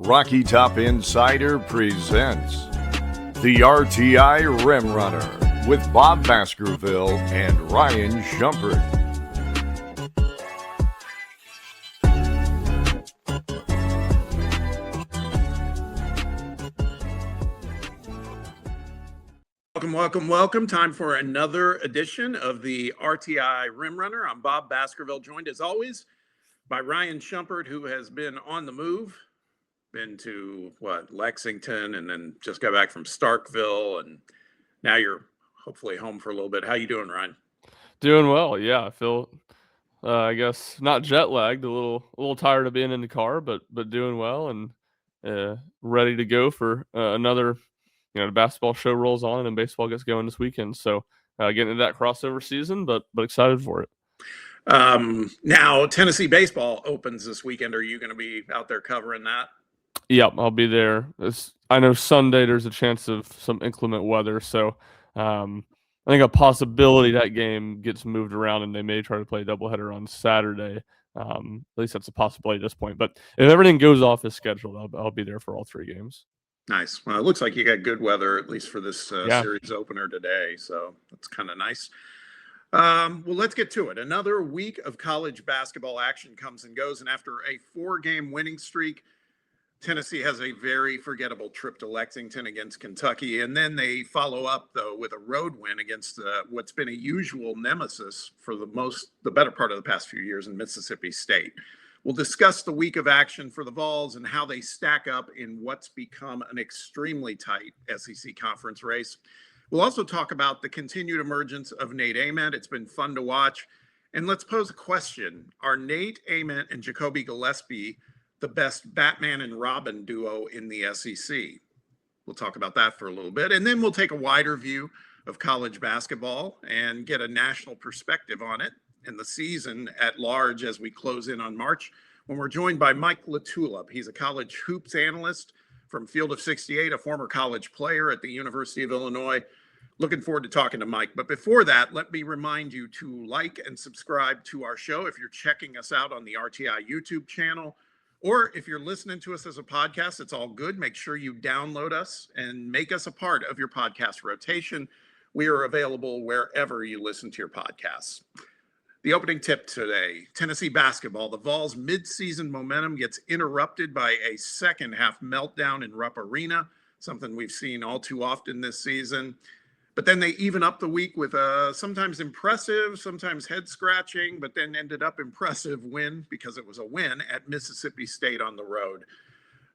Rocky Top Insider presents the RTI Rim Runner with Bob Baskerville and Ryan Shumpert. Welcome. Time for another edition of the RTI Rim Runner. I'm Bob Baskerville, joined as always by Ryan Shumpert, who has been on the move. Been to Lexington, and then just got back from Starkville, and now you're hopefully home for a little bit. How you doing, Ryan? Doing well, yeah. I feel, I guess not jet lagged, a little tired of being in the car, but doing well and ready to go for another. The basketball show rolls on and baseball gets going this weekend. So getting into that crossover season, but excited for it. Now Tennessee baseball opens this weekend. Are you going to be out there covering that? Yep, I'll be there. I know Sunday there's a chance of some inclement weather, so I think a possibility that game gets moved around and they may try to play a doubleheader on Saturday. At least that's a possibility at this point. But if everything goes off as scheduled, I'll be there for all three games. Nice. Well, it looks like you got good weather, at least for this series opener today, so that's kind of nice. Well, let's get to it. Another week of college basketball action comes and goes, and after a 4-game winning streak, Tennessee has a very forgettable trip to Lexington against Kentucky, and then they follow up, though, with a road win against what's been a usual nemesis for the better part of the past few years in Mississippi State. We'll discuss the week of action for the Vols and how they stack up in what's become an extremely tight SEC conference race. We'll also talk about the continued emergence of Nate Ament. It's been fun to watch. And let's pose a question. Are Nate Ament and Jacoby Gillespie the best Batman and Robin duo in the SEC? We'll talk about that for a little bit. And then we'll take a wider view of college basketball and get a national perspective on it and the season at large as we close in on March, when we're joined by Mike LaTulip. He's a college hoops analyst from Field of 68, a former college player at the University of Illinois. Looking forward to talking to Mike. But before that, let me remind you to like and subscribe to our show if you're checking us out on the RTI YouTube channel. Or if you're listening to us as a podcast, it's all good. Make sure you download us and make us a part of your podcast rotation. We are available wherever you listen to your podcasts. The opening tip today, Tennessee basketball. The Vols' midseason momentum gets interrupted by a second-half meltdown in Rupp Arena, something we've seen all too often this season. But then they even up the week with a sometimes impressive, sometimes head-scratching, but then ended up impressive win, because it was a win, at Mississippi State on the road.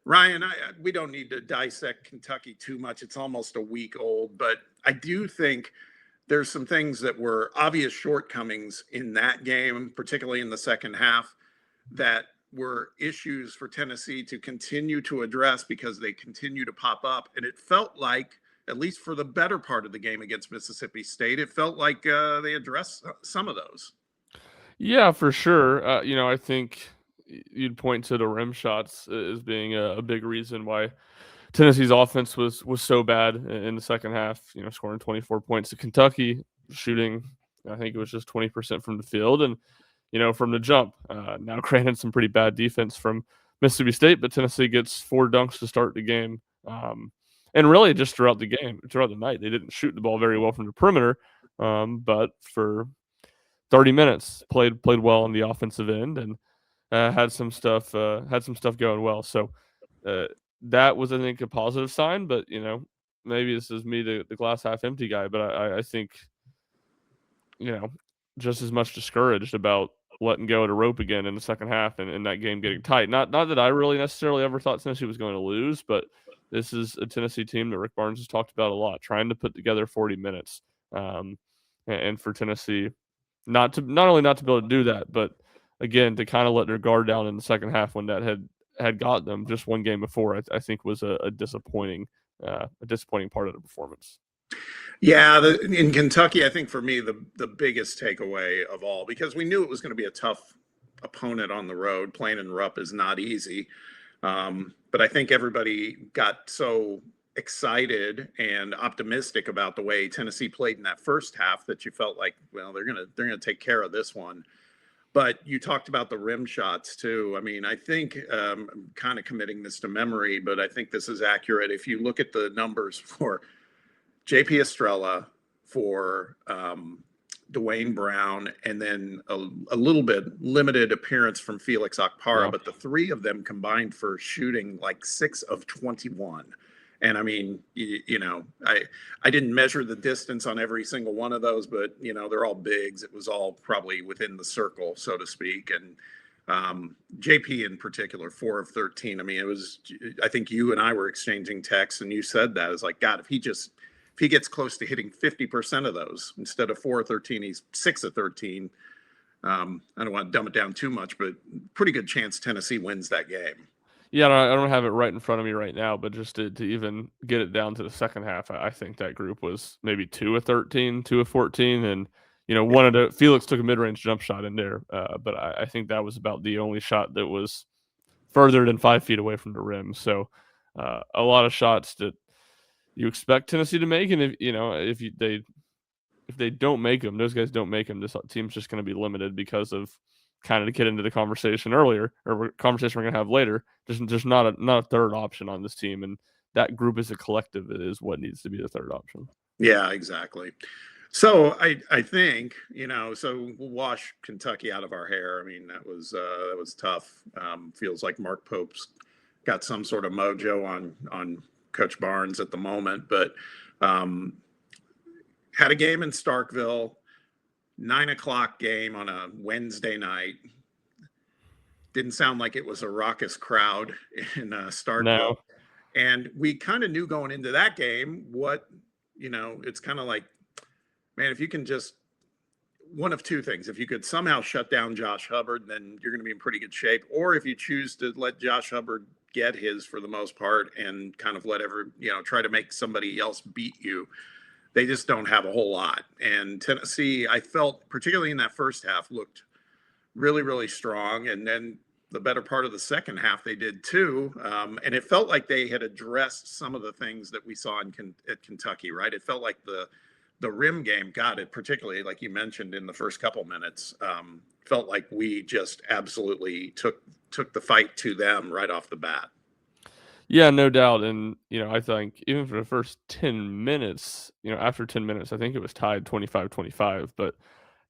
Ryan, we don't need to dissect Kentucky too much. It's almost a week old, but I do think there's some things that were obvious shortcomings in that game, particularly in the second half, that were issues for Tennessee to continue to address because they continue to pop up. And it felt like, at least for the better part of the game against Mississippi State, it felt like they addressed some of those. Yeah, for sure. I think you'd point to the rim shots as being a big reason why Tennessee's offense was so bad in the second half, scoring 24 points to Kentucky, shooting, I think it was just 20% from the field. And, from the jump, now granted some pretty bad defense from Mississippi State, but Tennessee gets 4 dunks to start the game. And really just throughout the night, they didn't shoot the ball very well from the perimeter. But for 30 minutes, played well on the offensive end and had some stuff going well. So, that was, I think, a positive sign, but, maybe this is me, the glass half empty guy, but I think, just as much discouraged about letting go of the rope again in the second half and that game getting tight. Not that I really necessarily ever thought Tennessee was going to lose, but this is a Tennessee team that Rick Barnes has talked about a lot, trying to put together 40 minutes. And for Tennessee, not only not to be able to do that, but, again, to kind of let their guard down in the second half when that had got them just one game before, I think was a disappointing part of the performance. Yeah, in Kentucky, I think for me, the biggest takeaway of all, because we knew it was going to be a tough opponent on the road. Playing in Rupp is not easy. But I think everybody got so excited and optimistic about the way Tennessee played in that first half that you felt like, well, they're gonna take care of this one. But you talked about the rim shots too. I mean, I think I'm kind of committing this to memory, but I think this is accurate. If you look at the numbers for JP Estrella, for Dwayne Brown, and then a little bit limited appearance from Felix Okpara, but the three of them combined for shooting like 6 of 21. And I mean, you know, I didn't measure the distance on every single one of those, but you know, they're all bigs. It was all probably within the circle, so to speak. And JP in particular, 4 of 13. I mean, it was, I think you and I were exchanging texts and you said that. It's like, God, if he gets close to hitting 50% of those instead of 4 of 13, he's 6 of 13. I don't want to dumb it down too much, but pretty good chance Tennessee wins that game. Yeah, I don't have it right in front of me right now, but just to even get it down to the second half, I think that group was maybe 2 of 13, 2 of 14, and you know, Felix took a mid-range jump shot in there, but I think that was about the only shot that was further than 5 feet away from the rim. So a lot of shots that you expect Tennessee to make, and if they don't make them, those guys don't make them, this team's just going to be limited because of kind of to get into the conversation earlier, or conversation we're going to have later. There's not a third option on this team, and that group as a collective is what needs to be the third option. Yeah, exactly. So I think, you know, so we'll wash Kentucky out of our hair. I mean, that was tough. Feels like Mark Pope's got some sort of mojo on Coach Barnes at the moment, but had a game in Starkville, 9:00 game on a Wednesday night. Didn't sound like it was a raucous crowd in Starkville. No. And we kind of knew going into that game what, you know, it's kind of like, man, if you can just, one of two things. If you could somehow shut down Josh Hubbard, then you're going to be in pretty good shape. Or if you choose to let Josh Hubbard get his for the most part and kind of try to make somebody else beat you, they just don't have a whole lot. And Tennessee, I felt, particularly in that first half, looked really, really strong. And then the better part of the second half, they did too. And it felt like they had addressed some of the things that we saw at Kentucky, right? It felt like the rim game got it, particularly like you mentioned in the first couple minutes, felt like we just absolutely took the fight to them right off the bat. Yeah, no doubt. And, I think even for the first 10 minutes, after 10 minutes, I think it was tied 25-25. But,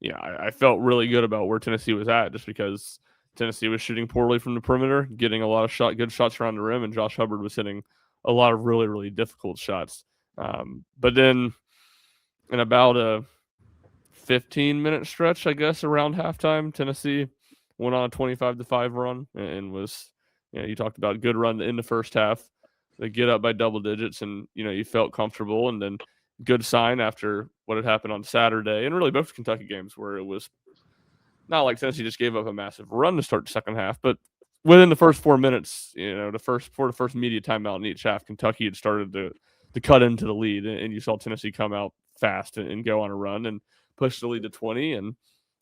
I felt really good about where Tennessee was at just because Tennessee was shooting poorly from the perimeter, getting a lot of good shots around the rim, and Josh Hubbard was hitting a lot of really, really difficult shots. But then in about a 15-minute stretch, I guess, around halftime, Tennessee went on a 25-5 run and was – you talked about a good run in the first half. They get up by double digits and, you felt comfortable. And then good sign after what had happened on Saturday and really both Kentucky games where it was not like Tennessee just gave up a massive run to start the second half, but within the first 4 minutes, the first media timeout in each half, Kentucky had started to cut into the lead. And you saw Tennessee come out fast and go on a run and push the lead to 20. And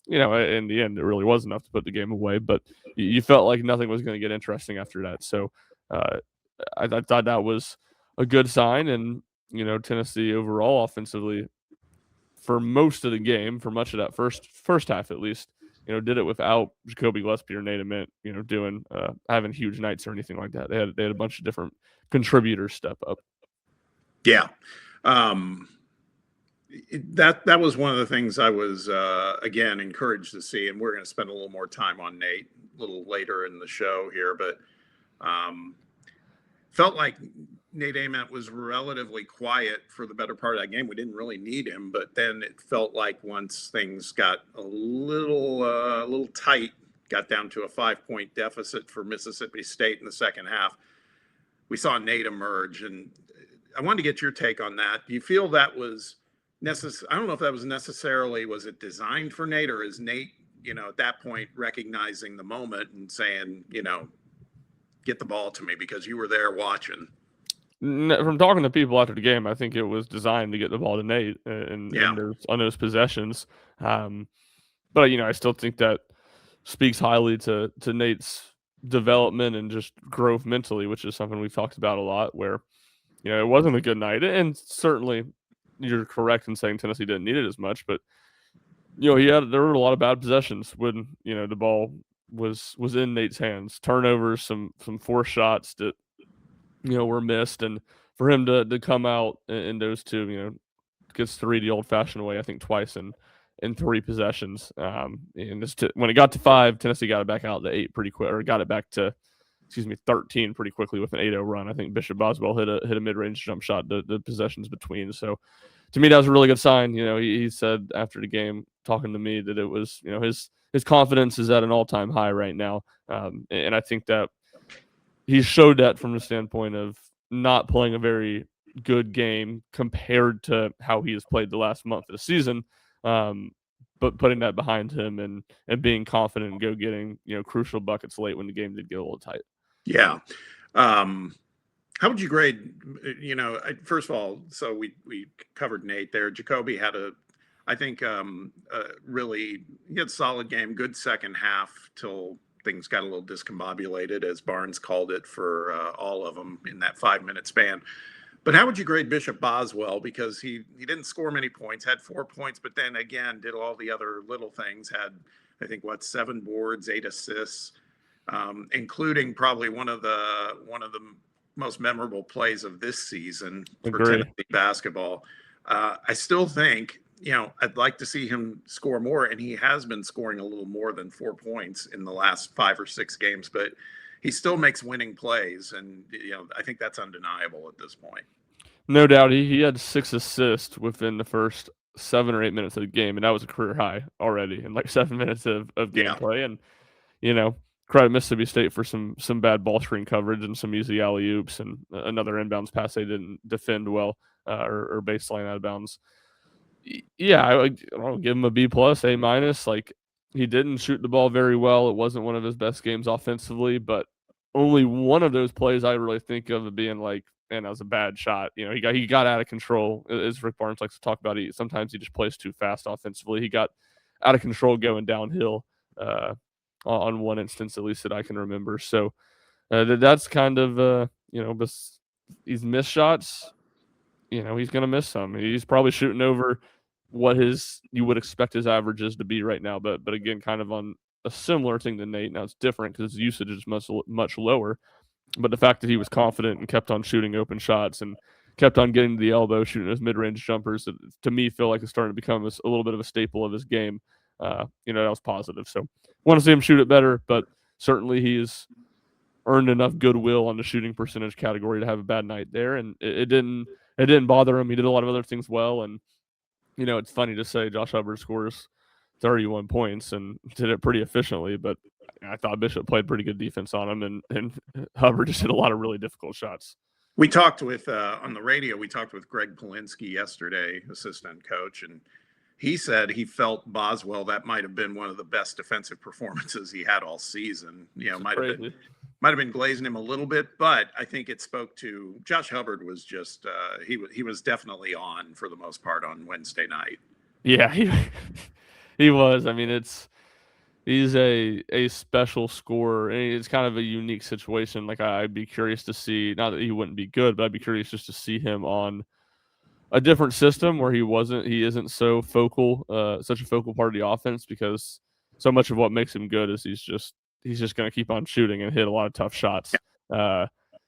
in the end, it really was enough to put the game away, but you felt like nothing was going to get interesting after that. So I thought that was a good sign. And, Tennessee overall offensively for most of the game, for much of that first half at least, did it without Jacoby Gillespie or Nate Ament, doing having huge nights or anything like that. They had a bunch of different contributors step up. Yeah. That was one of the things I was, again, encouraged to see, and we're going to spend a little more time on Nate a little later in the show here, but felt like Nate Ament was relatively quiet for the better part of that game. We didn't really need him, but then it felt like once things got a little tight, got down to a 5-point deficit for Mississippi State in the second half, we saw Nate emerge, and I wanted to get your take on that. Do you feel that was I don't know if that was necessarily, was it designed for Nate, or is Nate, at that point recognizing the moment and saying, get the ball to me because you were there watching? From talking to people after the game, I think it was designed to get the ball to Nate and on those possessions. But I still think that speaks highly to Nate's development and just growth mentally, which is something we've talked about a lot, where, it wasn't a good night. And certainly you're correct in saying Tennessee didn't need it as much, but there were a lot of bad possessions when, the ball was in Nate's hands. Turnovers, some forced shots that, were missed. And for him to come out in those two, gets 3 the old-fashioned way, I think twice in 3 possessions. And when it got to 5, Tennessee got it back out to 8 pretty quick, or got it back to 13 pretty quickly with an 8-0 run. I think Bishop Boswell hit a mid-range jump shot, the possessions between. So to me, that was a really good sign. He said after the game, talking to me, that it was, his confidence is at an all-time high right now. And I think that he showed that from the standpoint of not playing a very good game compared to how he has played the last month of the season. But putting that behind him and being confident and getting, crucial buckets late when the game did get a little tight. Yeah. How would you grade, first of all, so we covered Nate there. Jacoby had I think, really, he had a solid game, good second half till things got a little discombobulated, as Barnes called it, for all of them in that 5-minute span. But how would you grade Bishop Boswell? Because he didn't score many points, had 4 points, but then again, did all the other little things, had, I think, 7 boards, 8 assists, including probably one of the most memorable plays of this season for Tennessee basketball. I still think, I'd like to see him score more, and he has been scoring a little more than 4 points in the last 5 or 6 games, but he still makes winning plays, and I think that's undeniable at this point. No doubt, he had 6 assists within the first 7 or 8 minutes of the game, and that was a career high already in 7 minutes of gameplay. And credit Mississippi State for some bad ball screen coverage and some easy alley-oops and another inbounds pass they didn't defend well, or baseline out of bounds. Yeah, I'll give him a B+, A-. He didn't shoot the ball very well. It wasn't one of his best games offensively, but only one of those plays I really think of it being man, that was a bad shot. He got out of control, as Rick Barnes likes to talk about. Sometimes he just plays too fast offensively. He got out of control going downhill, on one instance, at least that I can remember. So that's kind of, these missed shots, he's going to miss some. He's probably shooting over what you would expect his averages to be right now. But again, kind of on a similar thing to Nate. Now it's different because his usage is much lower. But the fact that he was confident and kept on shooting open shots and kept on getting to the elbow, shooting those mid-range jumpers, that to me feel like it's starting to become a little bit of a staple of his game. That was positive. So want to see him shoot it better, but certainly he's earned enough goodwill on the shooting percentage category to have a bad night there. And it didn't bother him. He did a lot of other things well. And, it's funny to say Josh Hubbard scores 31 points and did it pretty efficiently, but I thought Bishop played pretty good defense on him, and Hubbard just hit a lot of really difficult shots. We talked with, on the radio, we talked with Greg Polinsky yesterday, assistant coach, and he said he felt Boswell, that might have been one of the best defensive performances he had all season. Might have been glazing him a little bit, but I think it spoke to Josh Hubbard was just he was definitely on for the most part on Wednesday night. Yeah, he was. I mean, he's a special scorer, and it's kind of a unique situation. I'd be curious to see, not that he wouldn't be good, but I'd be curious just to see him on a different system where he isn't so focal, such a focal part of the offense, because so much of what makes him good is he's just going to keep on shooting and hit a lot of tough shots.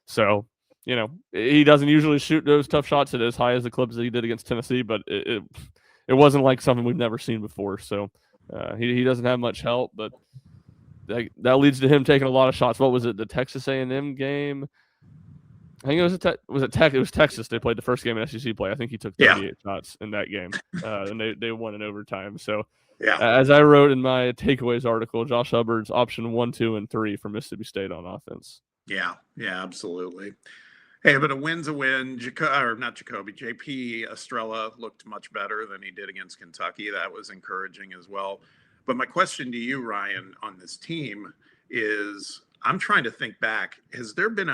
So, he doesn't usually shoot those tough shots at as high as the clips that he did against Tennessee, but it wasn't like something we've never seen before. So he doesn't have much help, but that leads to him taking a lot of shots. What was it, the Texas A&M game? I think it was Texas. They played the first game in SEC play. I think he took 38 shots in that game, and they won in overtime. So, as I wrote in my takeaways article, Josh Hubbard's option 1, 2, and 3 for Mississippi State on offense. Yeah, absolutely. Hey, but a win's a win. JP Estrella looked much better than he did against Kentucky. That was encouraging as well. But my question to you, Ryan, on this team is, I'm trying to think back. Has there been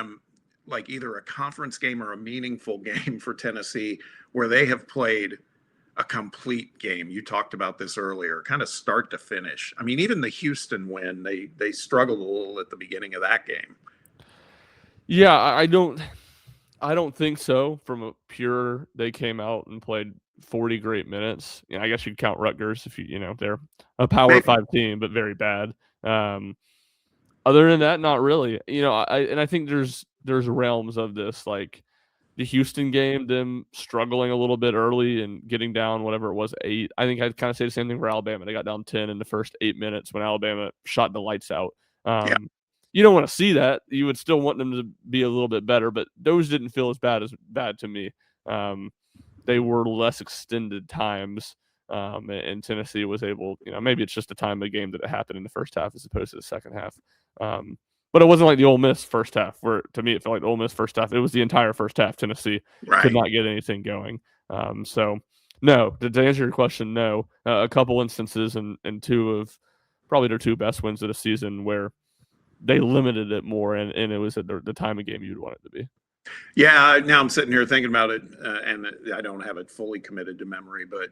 either a conference game or a meaningful game for Tennessee where they have played a complete game? You talked about this earlier, kind of start to finish. I mean, even the Houston win, they struggled a little at the beginning of that game. Yeah, I don't think so. From a pure, they came out and played 40 great minutes. I guess you'd count Rutgers if they're a Power 5 team, but very bad. Other than that, not really. I think there's realms of this, like the Houston game, them struggling a little bit early and getting down whatever it was, 8. I think I'd kind of say the same thing for Alabama. They got down 10 in the first 8 minutes when Alabama shot the lights out. You don't want to see that. You would still want them to be a little bit better, but those didn't feel as bad to me. They were less extended times, and Tennessee was able, maybe it's just the time of the game that it happened in the first half as opposed to the second half. But it wasn't like the Ole Miss first half, where to me it felt like the Ole Miss first half. It was the entire first half. Tennessee could not get anything going. So, no, to answer your question, no. A couple instances and two of probably their 2 best wins of the season where they limited it more, and it was at the time of game you'd want it to be. Yeah, now I'm sitting here thinking about it, and I don't have it fully committed to memory, but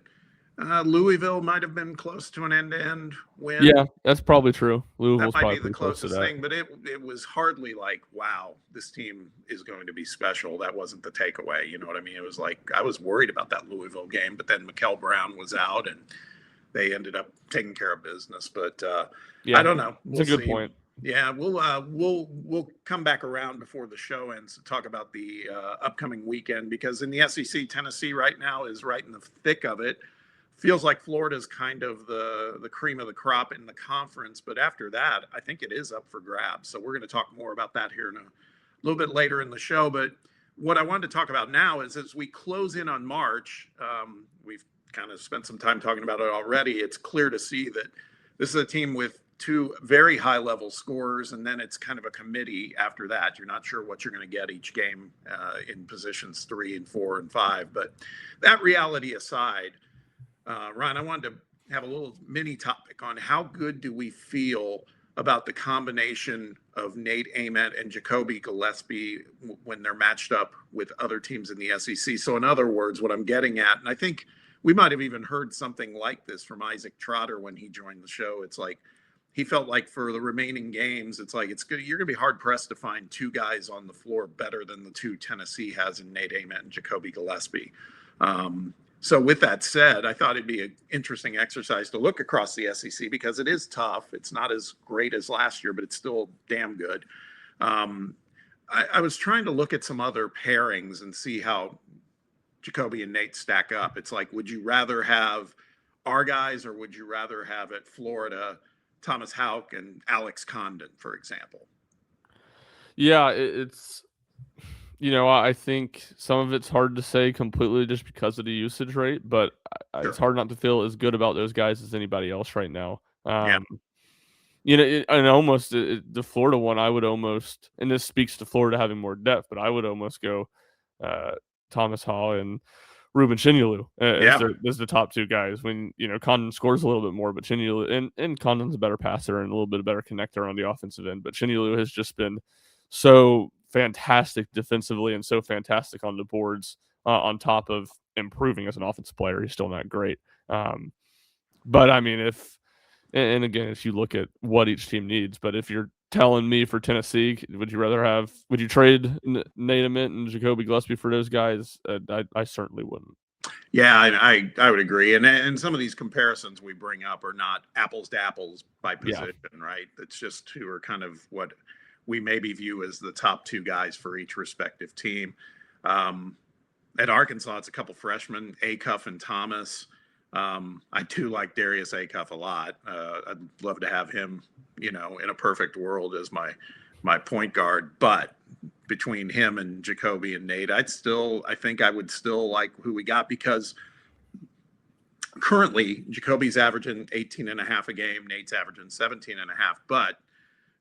Louisville might have been close to an end-to-end win. Yeah, that's probably true. Louisville's that might probably be the close to closest that thing, but it was hardly like, wow, this team is going to be special. That wasn't the takeaway. You know what I mean? It was like I was worried about that Louisville game, but then Mikel Brown was out, and they ended up taking care of business. But I don't know. It's a good point. Yeah, we'll come back around before the show ends to talk about the upcoming weekend, because in the SEC, Tennessee right now is right in the thick of it. Feels like Florida's kind of the cream of the crop in the conference, but after that, I think it is up for grabs. So we're going to talk more about that here in a little bit later in the show. But what I wanted to talk about now is, as we close in on March, we've kind of spent some time talking about it already. It's clear to see that this is a team with 2 very high level scorers, and then it's kind of a committee after that. You're not sure what you're going to get each game in positions 3 and 4 and 5. But that reality aside, Ron, I wanted to have a little mini topic on how good do we feel about the combination of Nate Ament and Jacoby Gillespie when they're matched up with other teams in the SEC. So in other words, what I'm getting at, and I think we might have even heard something like this from Isaac Trotter when he joined the show. It's like he felt like for the remaining games, it's like you're going to be hard pressed to find 2 guys on the floor better than the 2 Tennessee has in Nate Ament and Jacoby Gillespie. So with that said, I thought it'd be an interesting exercise to look across the SEC, because it is tough. It's not as great as last year, but it's still damn good. I was trying to look at some other pairings and see how Jacoby and Nate stack up. It's like, would you rather have our guys, or would you rather have at Florida Thomas Houck and Alex Condon, for example? Yeah, it's I think some of it's hard to say completely just because of the usage rate, but it's hard not to feel as good about those guys as anybody else right now. And almost the Florida one, I would almost, and this speaks to Florida having more depth, but I would almost go Thomas Hall and Ruben Chinyelu as the top 2 guys. When Condon scores a little bit more, but Chinyelu and Condon's a better passer and a little bit better connector on the offensive end. But Chinyelu has just been so fantastic defensively and so fantastic on the boards, on top of improving as an offensive player. He's still not great. But I mean, if you look at what each team needs, but if you're telling me for Tennessee, would you trade Nate Ament and Jacoby Gillespie for those guys? I certainly wouldn't. Yeah, I would agree. And some of these comparisons we bring up are not apples to apples by position, right? It's just who are kind of what we maybe view as the top 2 guys for each respective team. At Arkansas, it's a couple freshmen, Acuff and Thomas. I do like Darius Acuff a lot. I'd love to have him, in a perfect world as my point guard. But between him and Jacoby and Nate, I think I would still like who we got, because currently Jacoby's averaging 18.5 a game, Nate's averaging 17.5, but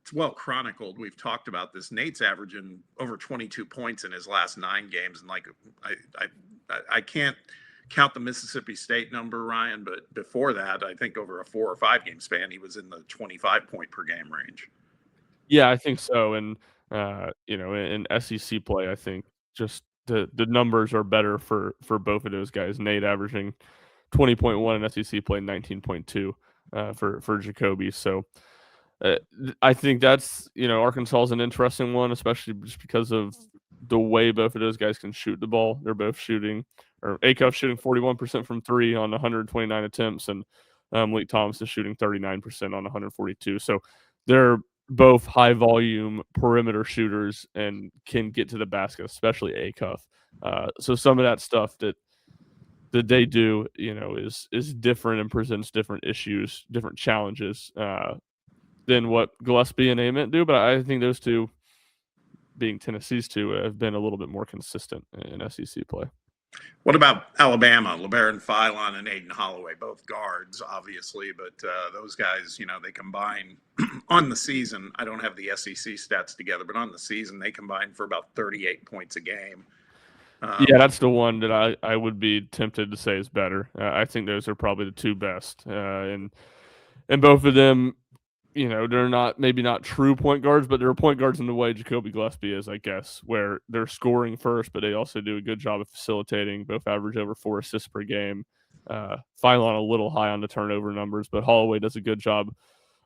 it's well chronicled. We've talked about this. Nate's averaging over 22 points in his last 9 games. And like, I can't count the Mississippi State number, Ryan, but before that, I think over a 4 or 5 game span, he was in the 25 point per game range. Yeah, I think so. And, in SEC play, I think just the numbers are better for both of those guys. Nate averaging 20.1 in SEC play, 19.2 for Jacoby. So, I think that's, Arkansas is an interesting one, especially just because of the way both of those guys can shoot the ball. They're both shooting, or Acuff shooting 41% from three on 129 attempts, and Malik Thomas is shooting 39% on 142. So they're both high volume perimeter shooters and can get to the basket, especially Acuff. So some of that stuff that they do, is different and presents different issues, different challenges than what Gillespie and Ament do. But I think those two, being Tennessee's two, have been a little bit more consistent in SEC play. What about Alabama? LeBaron Philon and Aiden Holloway, both guards, obviously, but those guys, they combine on the season. I don't have the SEC stats together, but on the season, they combine for about 38 points a game. Yeah, that's the one that I would be tempted to say is better. I think those are probably the two best, and both of them, they're maybe not true point guards, but they're point guards in the way Jacoby Gillespie is, I guess, where they're scoring first, but they also do a good job of facilitating. Both average over 4 assists per game. Philon a little high on the turnover numbers, but Holloway does a good job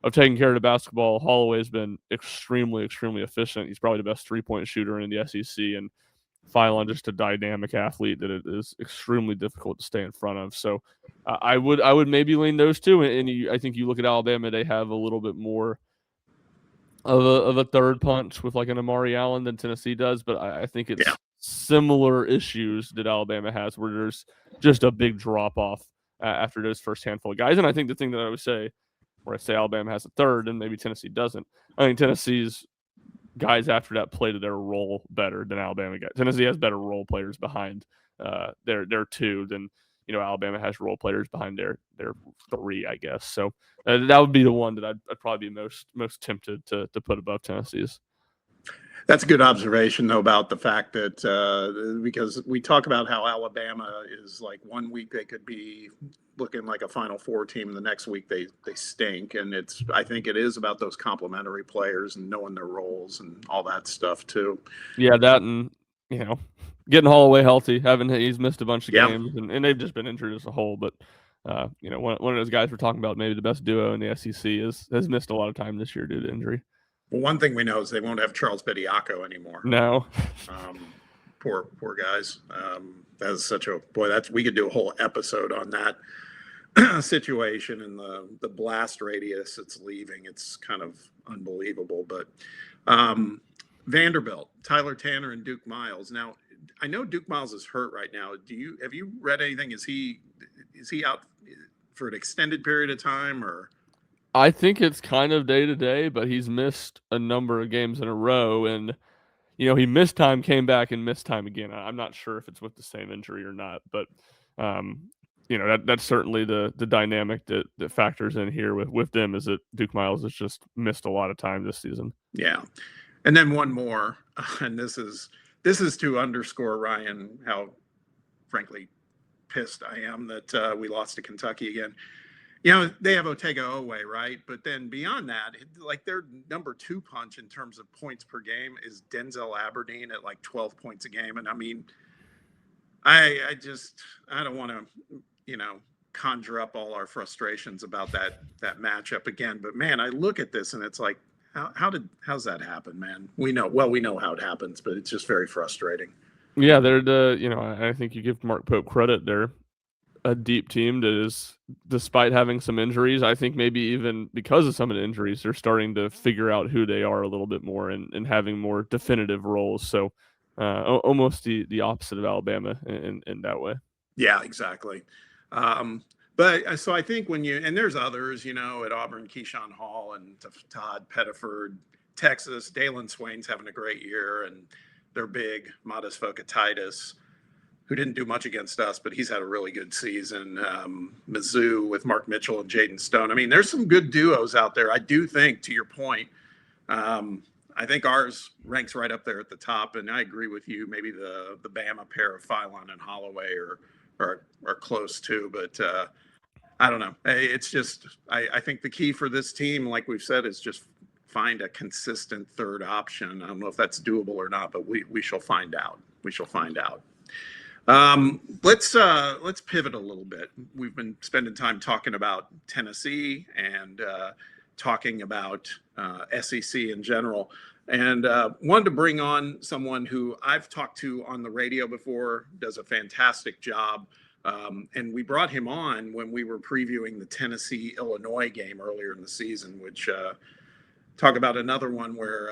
of taking care of the basketball. Holloway's been extremely, extremely efficient. He's probably the best 3-point shooter in the SEC, and Philon just a dynamic athlete that it is extremely difficult to stay in front of. So I would maybe lean those two, and I think you look at Alabama, they have a little bit more of a third punch with like an Amari Allen than Tennessee does, but I think it's similar issues that Alabama has, where there's just a big drop off after those first handful of guys. And I think the thing that I would say, where I say Alabama has a third and maybe Tennessee doesn't, I think Tennessee's guys after that play to their role better than Alabama got. Tennessee has better role players behind their two than Alabama has role players behind their three, I guess. So that would be the one that I'd probably be most tempted to put above Tennessee's. That's a good observation, though, about the fact that because we talk about how Alabama is like 1 week they could be looking like a Final Four team, and the next week they stink. And I think it is about those complementary players and knowing their roles and all that stuff too. Yeah, that and getting Holloway healthy. He's missed a bunch of games, and they've just been injured as a whole. But one of those guys we're talking about, maybe the best duo in the SEC, has missed a lot of time this year due to injury. Well, one thing we know is they won't have Charles Bediako anymore. No. Poor guys. That is such a we could do a whole episode on that situation and the blast radius it's leaving. It's kind of unbelievable. But Vanderbilt, Tyler Tanner and Duke Miles. Now, I know Duke Miles is hurt right now. Have you read anything? Is he out for an extended period of time, or? I think it's kind of day to day, but he's missed a number of games in a row, and he missed time, came back, and missed time again. I'm not sure if it's with the same injury or not, but that's certainly the dynamic that factors in here with them, is that Duke Miles has just missed a lot of time this season. Yeah, and then one more, and this is to underscore, Ryan, how frankly pissed I am that we lost to Kentucky again. They have Otega Oweh, right? But then beyond that, like their number 2 punch in terms of points per game is Denzel Aberdeen at like 12 points a game. And I mean, I don't want to, conjure up all our frustrations about that matchup again. But man, I look at this and it's like, how's that happen, man? We know how it happens, but it's just very frustrating. Yeah, they're I think you give Mark Pope credit. They're a deep team that is, despite having some injuries, I think maybe even because of some of the injuries, they're starting to figure out who they are a little bit more and having more definitive roles. So almost the opposite of Alabama in that way. Yeah, exactly. But so I think and there's others, at Auburn, Keyshawn Hall and Todd Pettiford, Texas, Dalen Swain's having a great year, and they're big, Modest Fokatitis, who didn't do much against us, but he's had a really good season. Mizzou with Mark Mitchell and Jaden Stone. I mean, there's some good duos out there. I do think, to your point, I think ours ranks right up there at the top, and I agree with you. Maybe the Bama pair of Philon and Holloway are close too, but I don't know. It's just I think the key for this team, like we've said, is just find a consistent third option. I don't know if that's doable or not, but we shall find out. We shall find out. Let's pivot a little bit. We've been spending time talking about Tennessee and talking about SEC in general. And wanted to bring on someone who I've talked to on the radio before, does a fantastic job. And we brought him on when we were previewing the Tennessee-Illinois game earlier in the season, which talk about another one where,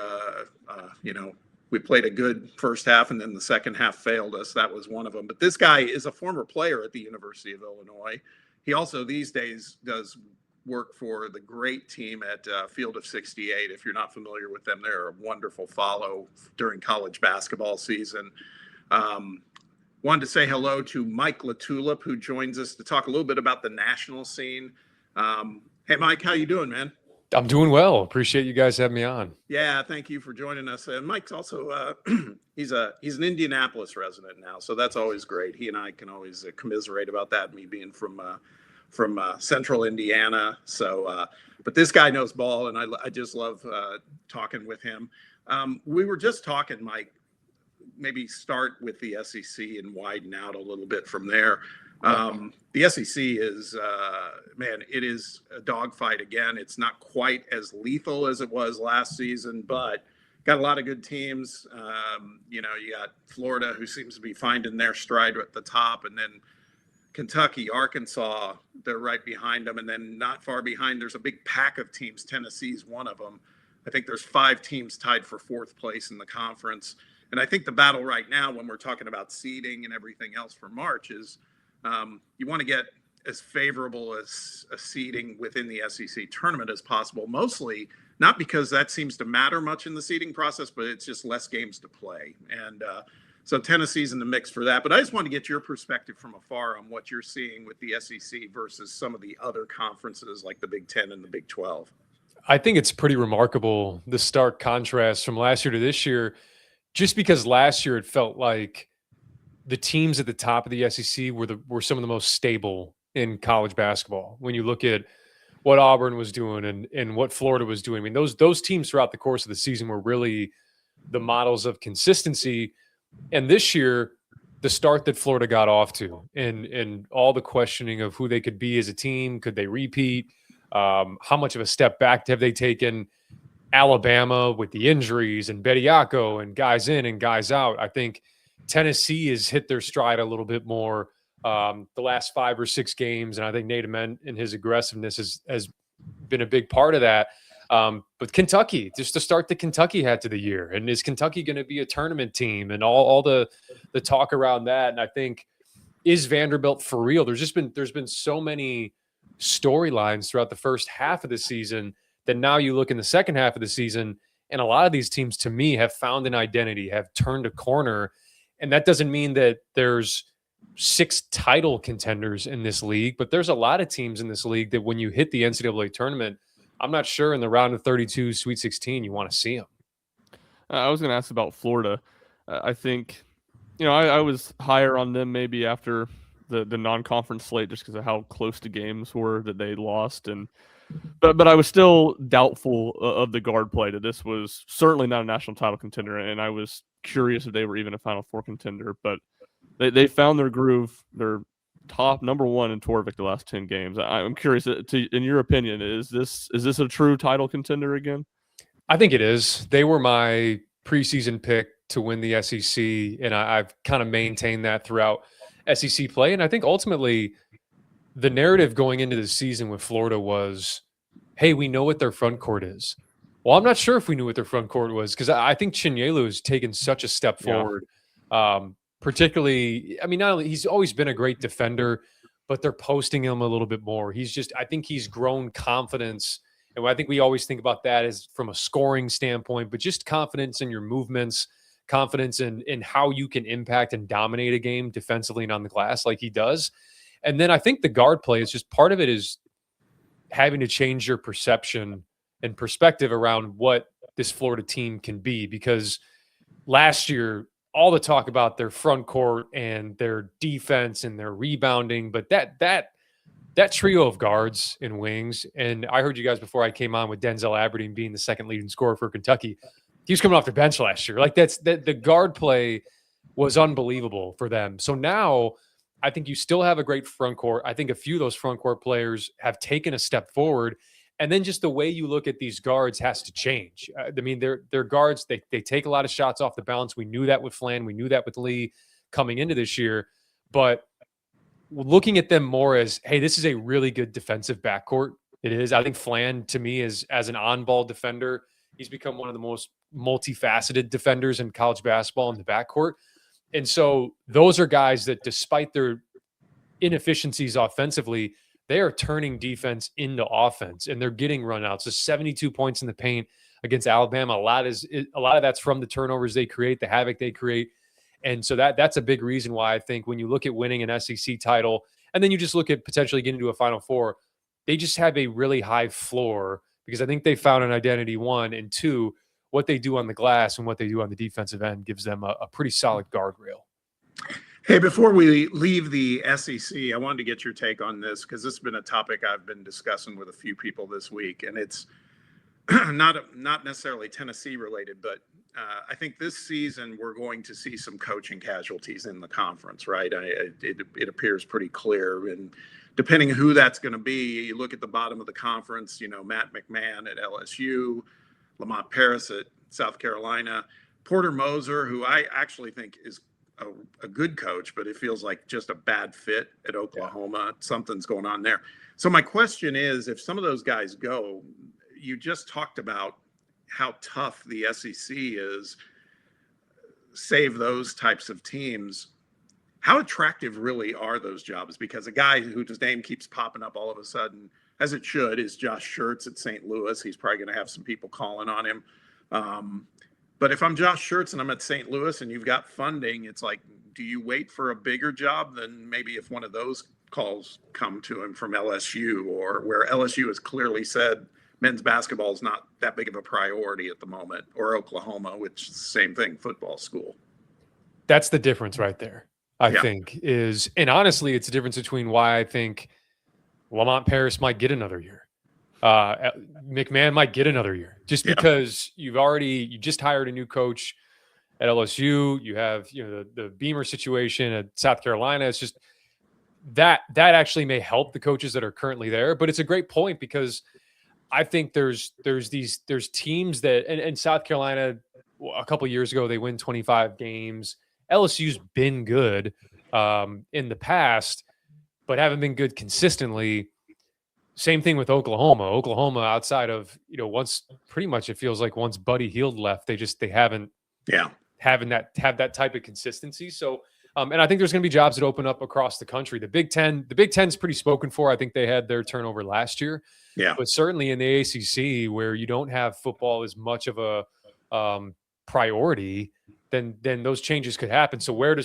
we played a good first half and then the second half failed us. That was one of them. But this guy is a former player at the University of Illinois. He also these days does work for the great team at Field of 68. If you're not familiar with them, they're a wonderful follow during college basketball season. Wanted to say hello to Mike LaTulip, who joins us to talk a little bit about the national scene. Hey, Mike, how you doing, man? I'm doing well. Appreciate you guys having me on. Yeah, thank you for joining us. And Mike's also he's an Indianapolis resident now, so that's always great. He and I can always commiserate about that. Me being from Central Indiana, so but this guy knows ball, and I just love talking with him. We were just talking, Mike. Maybe start with the SEC and widen out a little bit from there. The SEC is, it is a dogfight again. It's not quite as lethal as it was last season, but got a lot of good teams. You got Florida, who seems to be finding their stride at the top, and then Kentucky, Arkansas, they're right behind them. And then not far behind, there's a big pack of teams. Tennessee's one of them. I think there's 5 teams tied for 4th place in the conference. And I think the battle right now, when we're talking about seeding and everything else for March, is you want to get as favorable as a seeding within the SEC tournament as possible, mostly not because that seems to matter much in the seeding process, but it's just less games to play. And so Tennessee's in the mix for that. But I just want to get your perspective from afar on what you're seeing with the SEC versus some of the other conferences like the Big Ten and the Big 12. I think it's pretty remarkable, the stark contrast from last year to this year, just because last year it felt like the teams at the top of the SEC were some of the most stable in college basketball. When you look at what Auburn was doing and what Florida was doing, I mean, those teams throughout the course of the season were really the models of consistency. And this year, the start that Florida got off to and all the questioning of who they could be as a team, could they repeat? How much of a step back have they taken? Alabama with the injuries and Bediako and guys in and guys out. I think Tennessee has hit their stride a little bit more the last 5 or 6 games. And I think Nate Ament and his aggressiveness has been a big part of that. But Kentucky, just to start the Kentucky had to the year. And is Kentucky going to be a tournament team and all the talk around that? And I think, is Vanderbilt for real? There's been so many storylines throughout the first half of the season that now you look in the second half of the season, and a lot of these teams, to me, have found an identity, have turned a corner. And that doesn't mean that there's 6 title contenders in this league, but there's a lot of teams in this league that when you hit the NCAA tournament, I'm not sure in the round of 32, Sweet 16, you want to see them. I was going to ask about Florida. I think, I was higher on them maybe after the non-conference slate just because of how close the games were that they lost. But I was still doubtful of the guard play, that this was certainly not a national title contender, and I was curious if they were even a Final Four contender. But they found their groove. They're top number 1 in Torvik the last 10 games. I'm curious, in your opinion, is this a true title contender again? I think it is. They were my preseason pick to win the SEC, and I've kind of maintained that throughout SEC play. And I think ultimately the narrative going into the season with Florida was, hey, we know what their front court is. Well, I'm not sure if we knew what their front court was, because I think Chinyelu has taken such a step forward. Particularly, I mean, not only he's always been a great defender, but they're posting him a little bit more. I think he's grown confidence. And I think we always think about that as from a scoring standpoint, but just confidence in your movements, confidence in how you can impact and dominate a game defensively and on the glass like he does. And then I think the guard play is just part of it is having to change your perception and perspective around what this Florida team can be. Because last year, all the talk about their front court and their defense and their rebounding, but that trio of guards and wings, and I heard you guys before I came on with Denzel Aberdeen being the second leading scorer for Kentucky. He was coming off the bench last year. Like the guard play was unbelievable for them. So now I think you still have a great front court. I think a few of those front court players have taken a step forward. And then just the way you look at these guards has to change. I mean, they're guards. They take a lot of shots off the bounce. We knew that with Flan. We knew that with Lee coming into this year. But looking at them more as, hey, this is a really good defensive backcourt. It is. I think Flan, to me, is as an on-ball defender, he's become one of the most multifaceted defenders in college basketball in the backcourt. And so those are guys that, despite their inefficiencies offensively, they are turning defense into offense, and they're getting runouts. So 72 points in the paint against Alabama. A lot of that's from the turnovers they create, the havoc they create. And so that's a big reason why I think when you look at winning an SEC title, and then you just look at potentially getting to a Final Four, they just have a really high floor, because I think they found an identity, one, and two, what they do on the glass and what they do on the defensive end gives them a pretty solid guardrail. Hey, before we leave the SEC, I wanted to get your take on this, because this has been a topic I've been discussing with a few people this week, and it's not necessarily Tennessee related, but I think this season we're going to see some coaching casualties in the conference, right? It appears pretty clear, and depending who that's going to be, you look at the bottom of the conference, Matt McMahon at LSU, Lamont Paris at South Carolina, Porter Moser, who I actually think is a good coach, but it feels like just a bad fit at Oklahoma. Yeah. Something's going on there. So my question is, if some of those guys go, you just talked about how tough the SEC is, save those types of teams. How attractive really are those jobs? Because a guy whose name keeps popping up all of a sudden, as it should, is Josh Schertz at St. Louis. He's probably going to have some people calling on him. But if I'm Josh Schertz and I'm at St. Louis and you've got funding, it's like, do you wait for a bigger job than maybe if one of those calls come to him from LSU, or where LSU has clearly said men's basketball is not that big of a priority at the moment, or Oklahoma, which is the same thing, football school? That's the difference right there, I think, is, and honestly, it's a difference between why I think Lamont Paris might get another year. McMahon might get another year, just because you just hired a new coach at LSU. You have, the Beamer situation at South Carolina. It's just that actually may help the coaches that are currently there. But it's a great point, because I think there's teams that, and South Carolina, a couple of years ago, they win 25 games. LSU's been good in the past, but haven't been good consistently. Same thing with Oklahoma. Oklahoma, outside of, once, pretty much it feels like once Buddy Hield left, they haven't have that type of consistency. So, and I think there's going to be jobs that open up across the country. The Big Ten's pretty spoken for. I think they had their turnover last year. Yeah. But certainly in the ACC, where you don't have football as much of a priority, then those changes could happen. So where do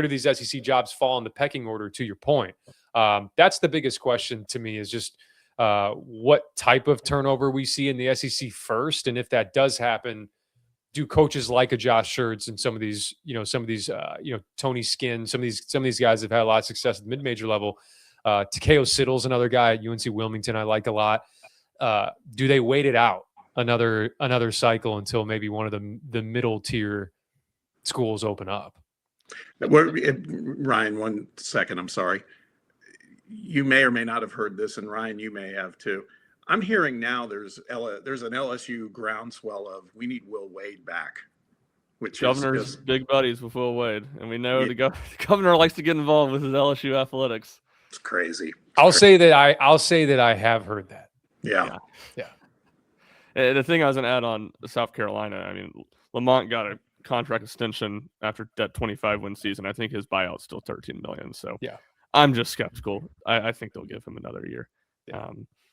these SEC jobs fall in the pecking order, to your point? That's the biggest question to me, is just what type of turnover we see in the SEC first. And if that does happen, do coaches like a Josh Schertz and some of these Tony Skinn, some of these guys have had a lot of success at the mid-major level. Takeo Siddle's another guy at UNC Wilmington I like a lot. Do they wait it out another cycle until maybe one of the middle tier schools open up? Ryan, 1 second. I'm sorry. You may or may not have heard this, and Ryan, you may have too. I'm hearing now there's an LSU groundswell of, we need Will Wade back. Which Governor's big buddies with Will Wade, and we know the governor likes to get involved with his LSU athletics. It's crazy. I'll say that I have heard that. Yeah. And the thing I was going to add on South Carolina, I mean, Lamont got a contract extension after that 25-win season. I think his buyout's still $13 million. So I'm just skeptical. I think they'll give him another year. Yeah.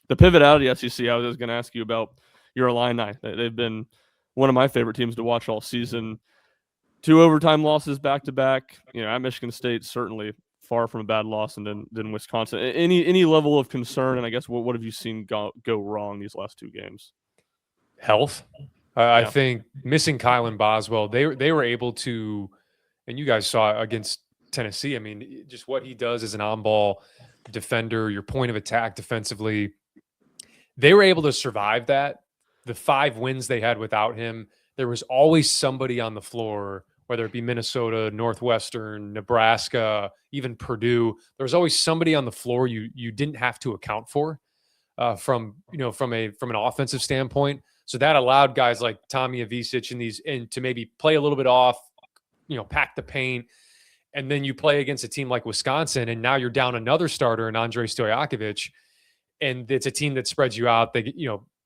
The pivot out of the SEC, I was just going to ask you about your Illini. They've been one of my favorite teams to watch all season. 2 overtime losses back-to-back. At Michigan State, certainly far from a bad loss, and then Wisconsin. Any level of concern, and I guess what have you seen go wrong these last 2 games? Health. I think missing Kylan Boswell, they were able to, and you guys saw against Tennessee, I mean, just what he does as an on-ball defender, your point of attack defensively, they were able to survive that. The 5 wins they had without him, there was always somebody on the floor, whether it be Minnesota, Northwestern, Nebraska, even Purdue. There was always somebody on the floor you didn't have to account for. from an offensive standpoint. So that allowed guys like Tommy Avicic and to maybe play a little bit off, pack the paint. And then you play against a team like Wisconsin, and now you're down another starter in Andrei Stojakovic, and it's a team that spreads you out.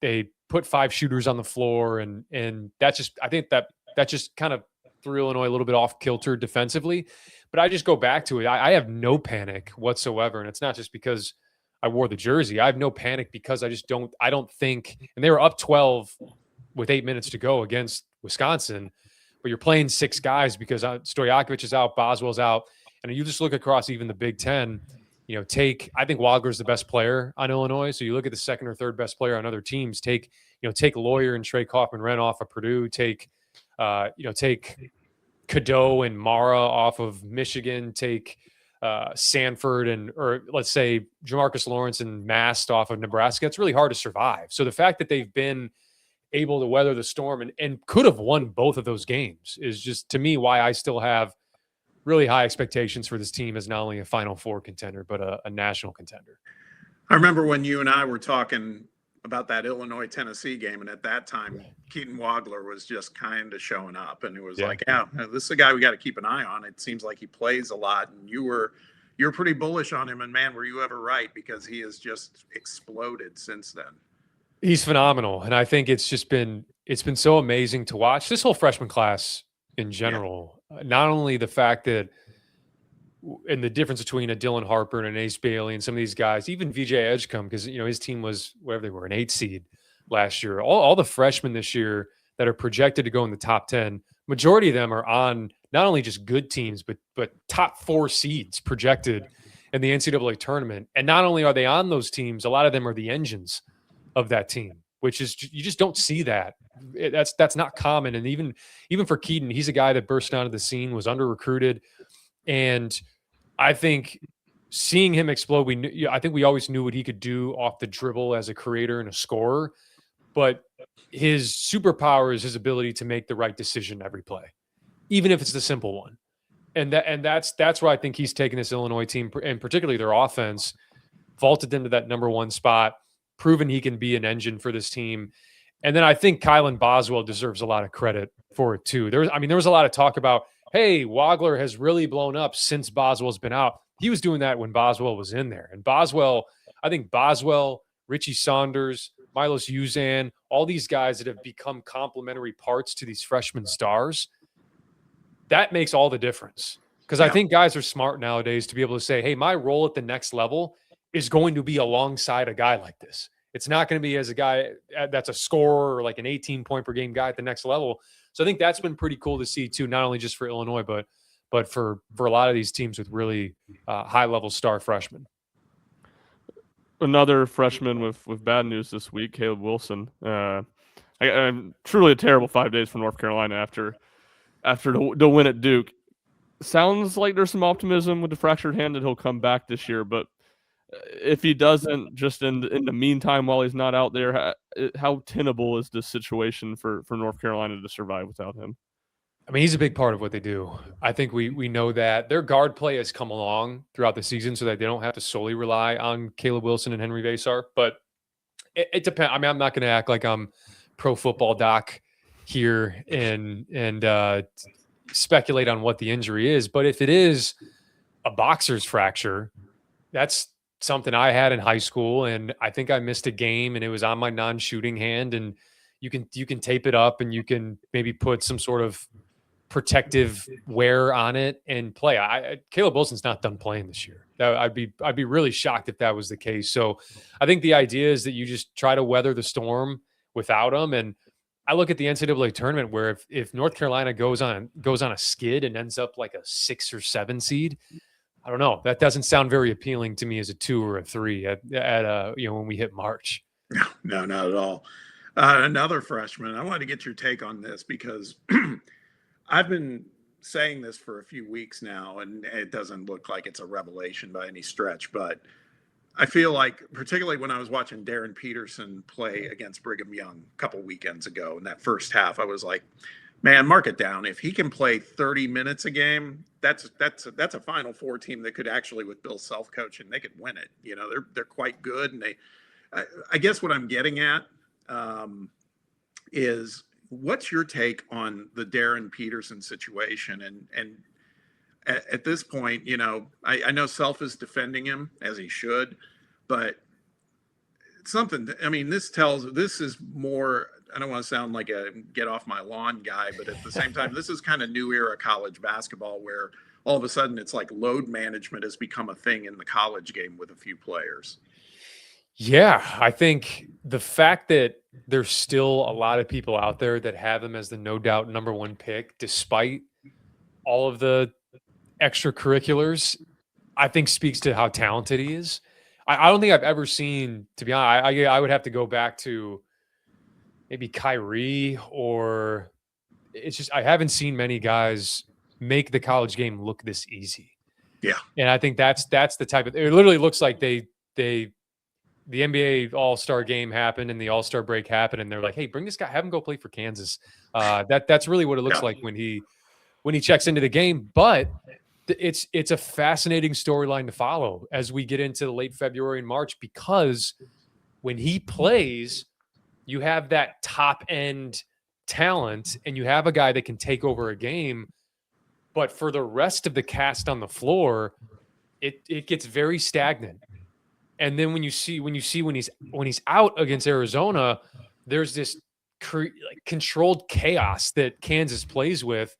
They put 5 shooters on the floor, and I think that just kind of threw Illinois a little bit off kilter defensively. But I just go back to it. I have no panic whatsoever, and it's not just because I wore the jersey. I have no panic because I don't think, and they were up 12 with 8 minutes to go against Wisconsin, but you're playing 6 guys because Stojakovic is out, Boswell's out, and you just look across even the Big Ten. I think Wagler's the best player on Illinois. So you look at the second or third best player on other teams. Take Lawyer and Trey Kaufman-Renn off of Purdue. Take Cadeau and Mara off of Michigan. Take Sanford or let's say Jamarcus Lawrence and Mast off of Nebraska. It's really hard to survive. So the fact that they've been able to weather the storm and could have won both of those games is just, to me, why I still have really high expectations for this team as not only a Final Four contender, but a national contender. I remember when you and I were talking about that Illinois-Tennessee game, and at that time, Keaton Wagler was just kind of showing up, and it was like, yeah, this is a guy we got to keep an eye on. It seems like he plays a lot, and you're pretty bullish on him, and man, were you ever right, because he has just exploded since then. He's phenomenal, and I think it's been so amazing to watch this whole freshman class in general. Yeah. Not only the fact that, and the difference between a Dylan Harper and an Ace Bailey and some of these guys, even VJ Edgecombe, because his team was whatever they were, an 8 seed last year. All the freshmen this year that are projected to go in the top 10, majority of them are on not only just good teams, but top 4 seeds projected in the NCAA tournament. And not only are they on those teams, a lot of them are the engines of that team, which is, you just don't see that. That's not common. And even for Keaton, he's a guy that burst onto the scene, was under recruited. And I think seeing him explode, I think we always knew what he could do off the dribble as a creator and a scorer, but his superpower is his ability to make the right decision every play, even if it's the simple one. And that's where I think he's taken this Illinois team, and particularly their offense, vaulted them to that number 1 spot, proven he can be an engine for this team. And then I think Kylan Boswell deserves a lot of credit for it too. There was a lot of talk about, hey, Wagler has really blown up since Boswell's been out. He was doing that when Boswell was in there. And I think Boswell, Richie Saunders, Milos Uzan, all these guys that have become complementary parts to these freshman stars, that makes all the difference. Because I think guys are smart nowadays to be able to say, hey, my role at the next level is going to be alongside a guy like this. It's not going to be as a guy that's a scorer or like an 18-point per game guy at the next level. So I think that's been pretty cool to see too, not only just for Illinois, but for a lot of these teams with really high-level star freshmen. Another freshman with bad news this week, Caleb Wilson. I'm truly a terrible 5 days for North Carolina after the win at Duke. Sounds like there's some optimism with the fractured hand that he'll come back this year, but if he doesn't, just in the meantime while he's not out there, how tenable is this situation for North Carolina to survive without him? I mean, he's a big part of what they do. I think we know that their guard play has come along throughout the season so that they don't have to solely rely on Caleb Wilson and Henry Vasar. But it depends. I mean, I'm not going to act like I'm pro football doc here and speculate on what the injury is. But if it is a boxer's fracture, that's something I had in high school, and I think I missed a game, and it was on my non-shooting hand, and you can tape it up, and you can maybe put some sort of protective wear on it and play. Caleb Wilson's not done playing this year. I'd be really shocked if that was the case. So I think the idea is that you just try to weather the storm without him. And I look at the NCAA tournament where if North Carolina goes on a skid and ends up like a 6 or 7 seed, I don't know. That doesn't sound very appealing to me as a 2 or a 3 at when we hit March. No, not at all. Another freshman. I wanted to get your take on this because I've been saying this for a few weeks now, and it doesn't look like it's a revelation by any stretch, but I feel like, particularly when I was watching Darren Peterson play against Brigham Young a couple weekends ago in that first half, I was like, man, mark it down. If he can play 30 minutes a game, that's a Final Four team that could actually, with Bill Self coaching, they could win it. You know, they're quite good, and I guess what I'm getting at is what's your take on the Darren Peterson situation? And at this point, you know, I know Self is defending him as he should, but something, I mean, this is more, I don't want to sound like a get off my lawn guy, but at the same time, this is kind of new era college basketball where all of a sudden it's like load management has become a thing in the college game with a few players. Yeah, I think the fact that there's still a lot of people out there that have him as the no doubt number one pick, despite all of the extracurriculars, I think speaks to how talented he is. I don't think I've ever seen, to be honest, I would have to go back to maybe Kyrie, or it's just, I haven't seen many guys make the college game look this easy. Yeah. And I think that's the type of, it literally looks like the NBA All-Star game happened and the All-Star break happened, and they're like, hey, bring this guy, have him go play for Kansas. That's really what it looks like when he checks into the game. But it's a fascinating storyline to follow as we get into late February and March, because when he plays, you have that top end talent and you have a guy that can take over a game. But for the rest of the cast on the floor, it gets very stagnant. And then when he's out against Arizona, there's this controlled chaos that Kansas plays with,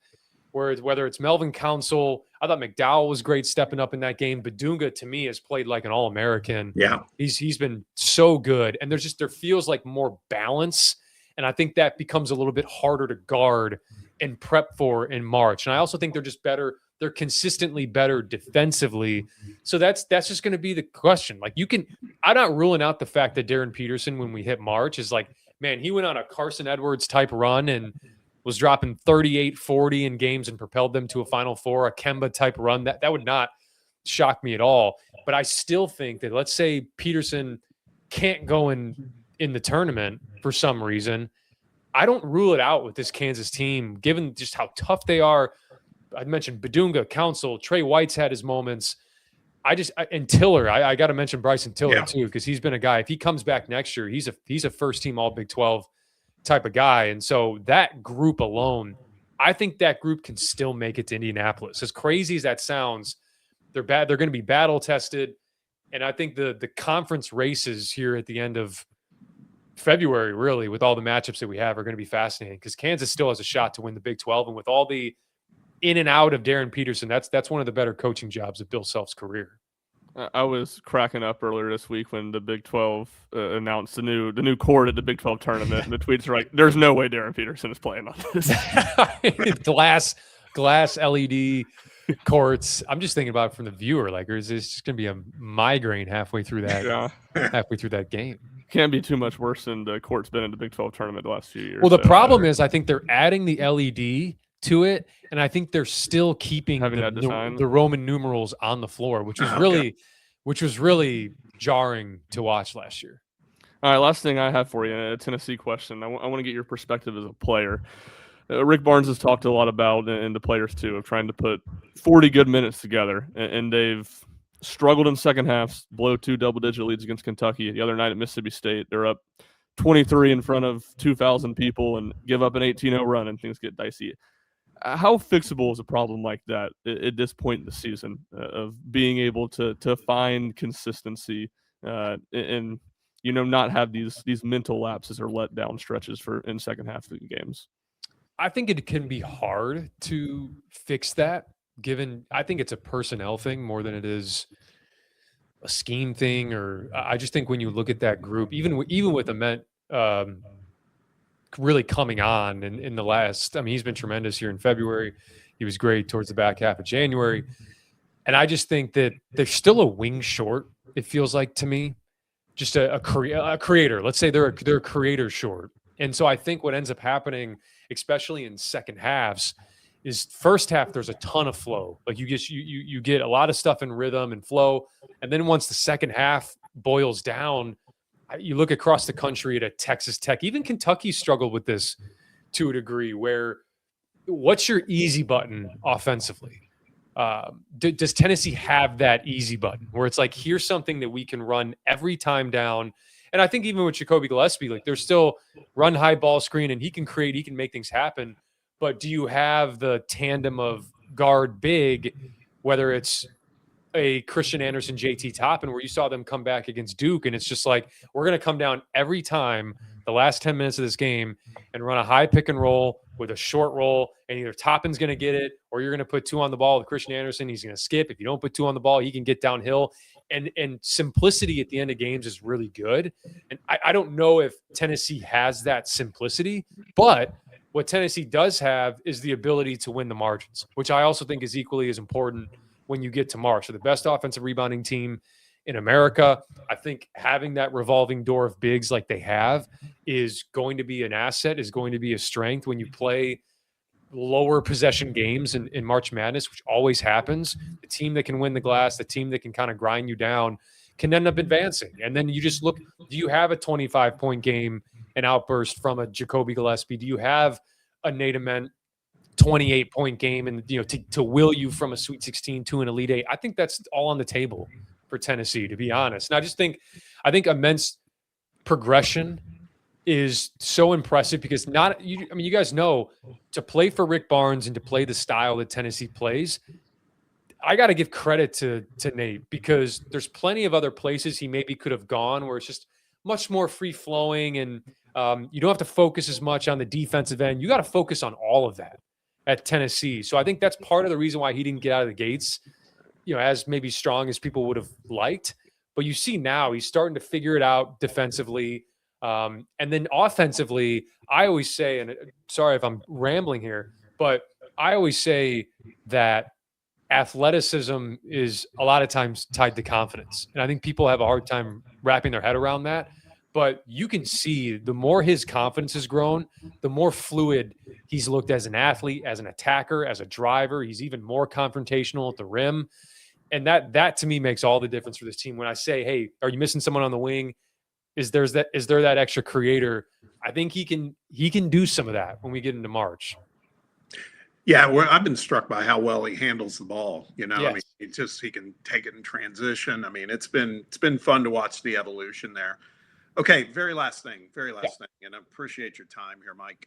whether it's Melvin Council, I thought McDowell was great stepping up in that game. Badunga, to me, has played like an All-American. Yeah. He's been so good. And there feels like more balance. And I think that becomes a little bit harder to guard and prep for in March. And I also think they're just better. They're consistently better defensively. So that's just going to be the question. Like, I'm not ruling out the fact that Darren Peterson, when we hit March, is like, man, he went on a Carson Edwards type run and was dropping 38, 40 in games and propelled them to a Final Four, a Kemba type run. That would not shock me at all. But I still think that, let's say Peterson can't go in the tournament for some reason, I don't rule it out with this Kansas team, given just how tough they are. I mentioned Badunga, Council, Trey White's had his moments. And Tiller, I got to mention Bryson Tiller too, because he's been a guy. If he comes back next year, he's a first team All Big 12 type of guy. And so that group alone, I think that group can still make it to Indianapolis. As crazy as that sounds, they're going to be battle tested. And I think the conference races here at the end of February, really, with all the matchups that we have, are going to be fascinating, because Kansas still has a shot to win the Big 12. And with all the in and out of Darren Peterson, that's one of the better coaching jobs of Bill Self's career. I was cracking up earlier this week when the Big 12 announced the new court at the Big 12 tournament, and the tweets are like, "There's no way Darren Peterson is playing on this." glass LED courts. I'm just thinking about it from the viewer. Like, is this just going to be a migraine halfway through that game? Can't be too much worse than the court's been in the Big 12 tournament the last few years. Well, the problem is, I think they're adding the LED to it, and I think they're still keeping the Roman numerals on the floor, which was really jarring to watch last year. All right, last thing I have for you, a Tennessee question. I want to get your perspective as a player. Rick Barnes has talked a lot about, and the players too, of trying to put 40 good minutes together, and they've struggled in second halves, blow 2 double-digit leads against Kentucky. The other night at Mississippi State, they're up 23 in front of 2,000 people and give up an 18-0 run, and things get dicey. How fixable is a problem like that at this point in the season, of being able to find consistency and not have these mental lapses or letdown stretches in second half of the games? I think it can be hard to fix that, given I think it's a personnel thing more than it is a scheme thing. Or I just think when you look at that group, even with Ament really coming on in the last, I mean, he's been tremendous here in February. He was great towards the back half of January. And I just think that they're still a wing short, it feels like to me. Just a creator. Let's say they're a creator short. And so I think what ends up happening, especially in second halves, is first half there's a ton of flow. Like you get a lot of stuff in rhythm and flow. And then once the second half boils down, you look across the country at a Texas Tech, even Kentucky struggled with this to a degree, where what's your easy button offensively? Does Tennessee have that easy button where it's like, here's something that we can run every time down, And I think even with Jacoby Gillespie, like there's still run high ball screen and he can create, he can make things happen. But do you have the tandem of guard big, whether it's a Christian Anderson, JT Toppin, where you saw them come back against Duke, and it's just like, we're going to come down every time the last 10 minutes of this game and run a high pick and roll with a short roll, and either Toppin's going to get it or you're going to put 2 on the ball with Christian Anderson. He's going to skip. If you don't put 2 on the ball, he can get downhill. And simplicity at the end of games is really good. And I don't know if Tennessee has that simplicity, but what Tennessee does have is the ability to win the margins, which I also think is equally as important when you get to March. So the best offensive rebounding team in America, I think having that revolving door of bigs like they have is going to be an asset, is going to be a strength when you play lower possession games in March Madness, which always happens. The team that can win the glass, the team that can kind of grind you down can end up advancing. And then you just look, do you have a 25-point game, an outburst from a Jacoby Gillespie? Do you have a Nate Ament 28-point game and to will you from a Sweet 16 to an Elite Eight? I think that's all on the table for Tennessee, to be honest. And I think immense progression is so impressive because you guys know, to play for Rick Barnes and to play the style that Tennessee plays, I got to give credit to Nate, because there's plenty of other places he maybe could have gone where it's just much more free flowing and you don't have to focus as much on the defensive end. You got to focus on all of that at Tennessee. So I think that's part of the reason why he didn't get out of the gates, as maybe strong as people would have liked. But you see now he's starting to figure it out defensively. And then offensively, I always say, and sorry if I'm rambling here, but I always say that athleticism is a lot of times tied to confidence. And I think people have a hard time wrapping their head around that. But you can see the more his confidence has grown, the more fluid he's looked as an athlete, as an attacker, as a driver. He's even more confrontational at the rim. And that to me makes all the difference for this team. When I say, hey, are you missing someone on the wing? Is there that extra creator? I think he can do some of that when we get into March. Yeah, I've been struck by how well he handles the ball. Yes. I mean, he can take it in transition. I mean, it's been fun to watch the evolution there. Okay, very last thing, and I appreciate your time here, Mike.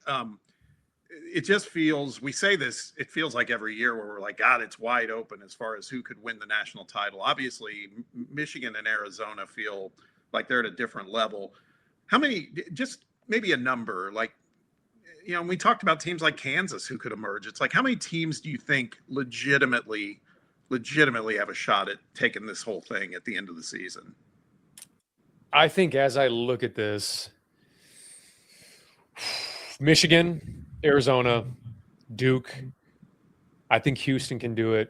It just feels, we say this, it feels like every year where we're like, God, it's wide open as far as who could win the national title. Obviously, Michigan and Arizona feel like they're at a different level. How many, just maybe a number, like, we talked about teams like Kansas who could emerge. It's like, how many teams do you think legitimately have a shot at taking this whole thing at the end of the season? I think as I look at this, Michigan, Arizona, Duke, I think Houston can do it.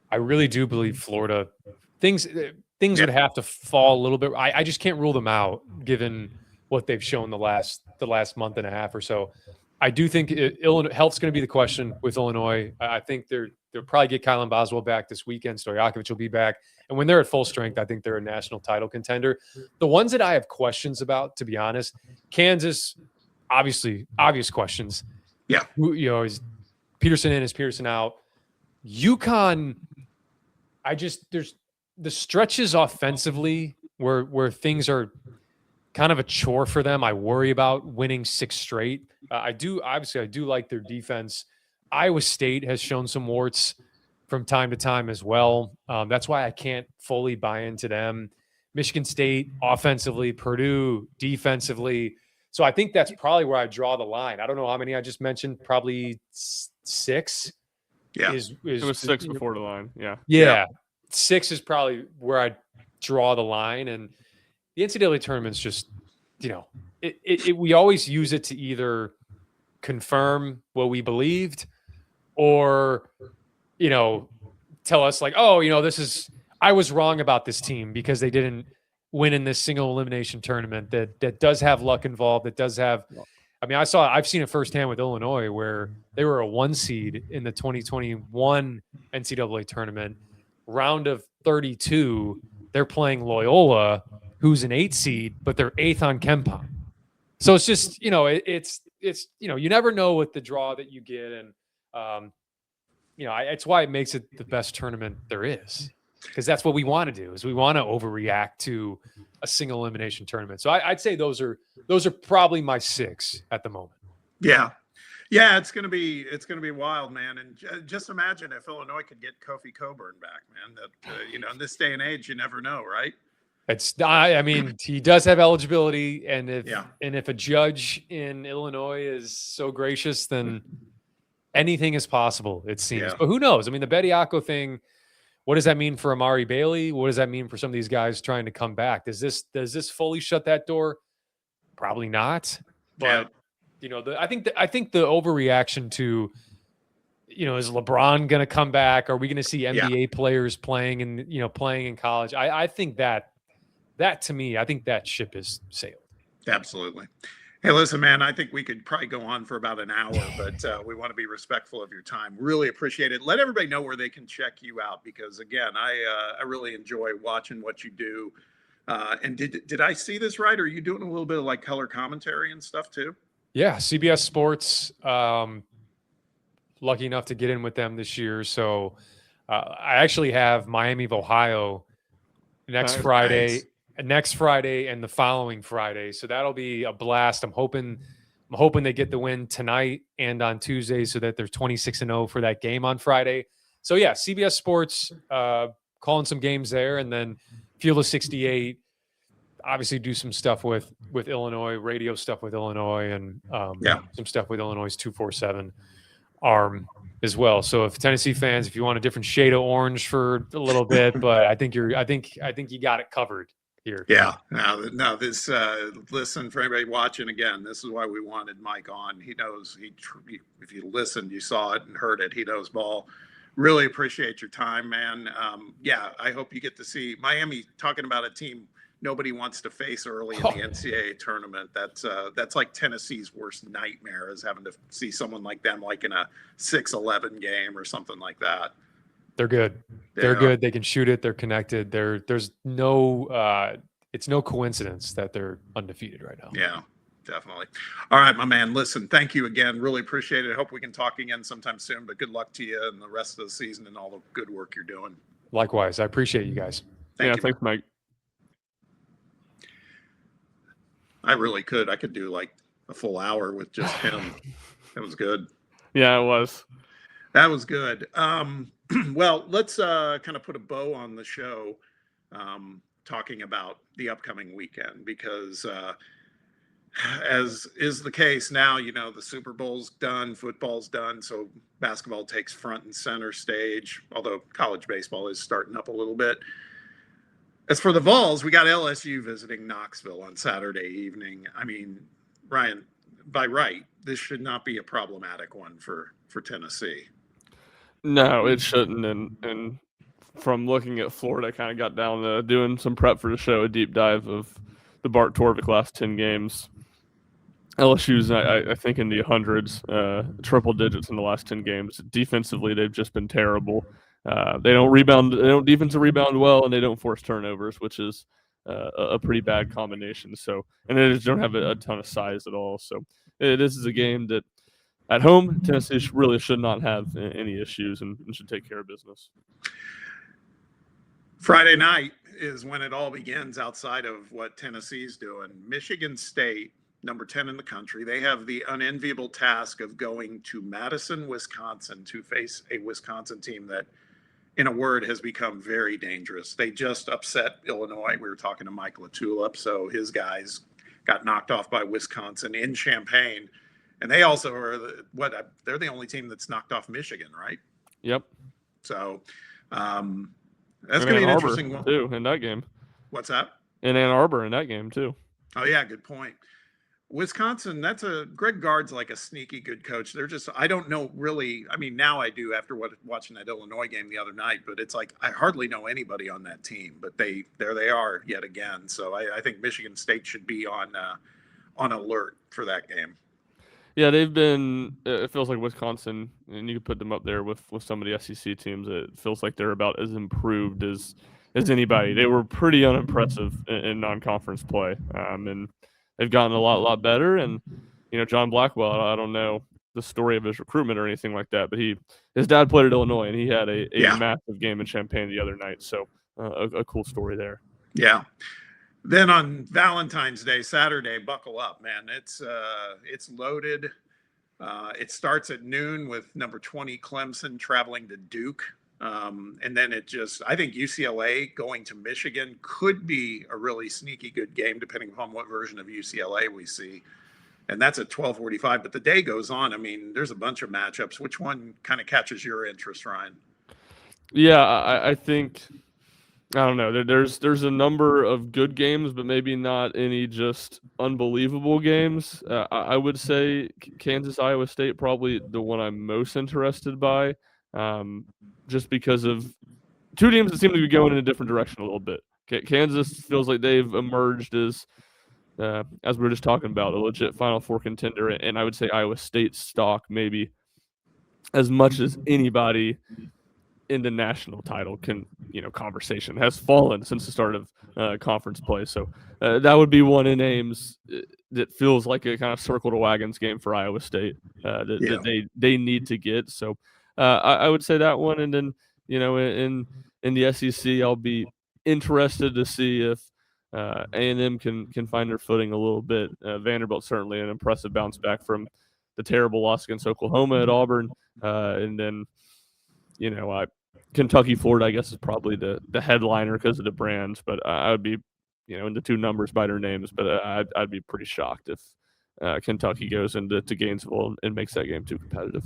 I really do believe Florida. Things would have to fall a little bit. I just can't rule them out given what they've shown the last month and a half or so. I do think Illinois health's going to be the question with Illinois. I think they'll probably get Kylan Boswell back this weekend. Stojakovic will be back. And when they're at full strength, I think they're a national title contender. The ones that I have questions about, to be honest, Kansas, obviously, obvious questions. Yeah. Is Peterson in, is Peterson out? UConn, there's the stretches offensively where things are kind of a chore for them. I worry about winning 6 straight. I do like their defense. Iowa State has shown some warts from time to time as well. That's why I can't fully buy into them. Michigan State offensively, Purdue defensively. So I think that's probably where I draw the line. I don't know how many I just mentioned, probably 6. Yeah. It was 6 before the line. Yeah. Yeah. 6 is probably where I draw the line. And the NCAA tournament's just, we always use it to either confirm what we believed or, tell us like, oh, I was wrong about this team because they didn't win in this single elimination tournament that does have luck involved. That does have, I've seen it firsthand with Illinois where they were a 1 seed in the 2021 NCAA tournament. Round of 32, they're playing Loyola, who's an 8 seed, but they're 8th on KenPom. So it's just, it's you never know with the draw that you get. And, it's why it makes it the best tournament there is. because that's what we want to do. Is we want to overreact to a single elimination tournament. So I'd say those are probably my 6 at the moment. Yeah. Yeah, it's gonna be wild, man. And just imagine if Illinois could get Kofi Coburn back, man. That in this day and age, you never know, right? It's I mean, he does have eligibility, and if a judge in Illinois is so gracious, then anything is possible, it seems. Yeah. But who knows? I mean, the Bediako thing, what does that mean for Amari Bailey? What does that mean for some of these guys trying to come back? Does this fully shut that door? Probably not. But I think the overreaction to, is LeBron going to come back? Are we going to see NBA players playing in college? I think that to me, I think that ship has sailed. Absolutely. Hey, listen, man, I think we could probably go on for about an hour, but we want to be respectful of your time. Really appreciate it. Let everybody know where they can check you out, because again, I really enjoy watching what you do. And did I see this right? Are you doing a little bit of like color commentary and stuff too? Yeah, CBS Sports. Lucky enough to get in with them this year. So I actually have Miami of Ohio next Friday. Nice. Next Friday and the following Friday. So that'll be a blast. I'm hoping they get the win tonight and on Tuesday, so that they're 26-0 for that game on Friday. So yeah, CBS Sports calling some games there, and then Field of 68. Obviously do some stuff with Illinois, radio stuff with Illinois, and some stuff with Illinois' 247 arm as well. So if Tennessee fans, if you want a different shade of orange for a little bit, but I think you got it covered here. Yeah. No, this, listen, for anybody watching, again, this is why we wanted Mike on. He knows, if you listened, you saw it and heard it. He knows ball. Really appreciate your time, man. I hope you get to see Miami, talking about a team nobody wants to face early in the NCAA tournament. That's like Tennessee's worst nightmare, is having to see someone like them, like in a 6-11 game or something like that. They're good. They're good. They can shoot it. They're connected. There's no it's no coincidence that they're undefeated right now. Yeah, definitely. All right, my man. Listen, thank you again. Really appreciate it. Hope we can talk again sometime soon, but good luck to you and the rest of the season and all the good work you're doing. Likewise. I appreciate you guys. Thank you. Thanks, Mike. I really could. I could do like a full hour with just him. That was good. Yeah, it was. That was good. Well, let's kind of put a bow on the show, talking about the upcoming weekend, because as is the case now, the Super Bowl's done, football's done, so basketball takes front and center stage, although college baseball is starting up a little bit. As for the Vols, we got LSU visiting Knoxville on Saturday evening. I mean, Ryan, by right, this should not be a problematic one for Tennessee. No, it shouldn't. And from looking at Florida, I kind of got down to doing some prep for the show, a deep dive of the Bart Torvik last 10 games. LSU's, I think, in the hundreds, triple digits in the last 10 games. Defensively, they've just been terrible. They don't rebound. They don't defensive rebound well, and they don't force turnovers, which is a pretty bad combination. So, and they just don't have a ton of size at all. So, this is a game that, at home, Tennessee really should not have any issues and should take care of business. Friday night is when it all begins outside of what Tennessee's doing. Michigan State, number 10 in the country, they have the unenviable task of going to Madison, Wisconsin to face a Wisconsin team that, in a word, has become very dangerous. They just upset Illinois. We were talking to Mike LaTulip, so his guys got knocked off by Wisconsin in Champaign. And they also are they're the only team that's knocked off Michigan, right? Yep. So that's going to be an interesting one too in that game. What's that? In Ann Arbor in that game too. Oh yeah, good point. Wisconsin, Greg Gard's like a sneaky good coach. I don't know really. I mean, now I do after watching that Illinois game the other night, but it's like I hardly know anybody on that team. But there they are yet again. So I think Michigan State should be on alert for that game. Yeah, they've been. It feels like Wisconsin, and you could put them up there with some of the SEC teams. It feels like they're about as improved as anybody. They were pretty unimpressive in non-conference play, and they've gotten a lot better. And John Blackwell, I don't know the story of his recruitment or anything like that, but his dad played at Illinois, and he had a Yeah. massive game in Champaign the other night. So a cool story there. Yeah. Then on Valentine's Day, Saturday, buckle up, man. It's loaded. It starts at noon with number 20 Clemson traveling to Duke. And then I think UCLA going to Michigan could be a really sneaky good game, depending upon what version of UCLA we see. And that's at 12:45. But the day goes on. I mean, there's a bunch of matchups. Which one kind of catches your interest, Ryan? Yeah, I think, I don't know. There's a number of good games, but maybe not any just unbelievable games. I would say Kansas, Iowa State, probably the one I'm most interested by, just because of two teams that seem to be going in a different direction a little bit. Kansas feels like they've emerged as we were just talking about, a legit Final Four contender, and I would say Iowa State's stock maybe as much as anybody in the national title conversation has fallen since the start of conference play. So that would be one in Ames that feels like a kind of circle to wagons game for Iowa State that they need to get. So I would say that one, and then in the SEC, I'll be interested to see if A&M can find their footing a little bit. Vanderbilt certainly an impressive bounce back from the terrible loss against Oklahoma at Auburn, and then Kentucky, Florida, I guess, is probably the headliner because of the brands, but I would be, in the two numbers by their names, but I'd be pretty shocked if Kentucky goes into Gainesville and makes that game too competitive.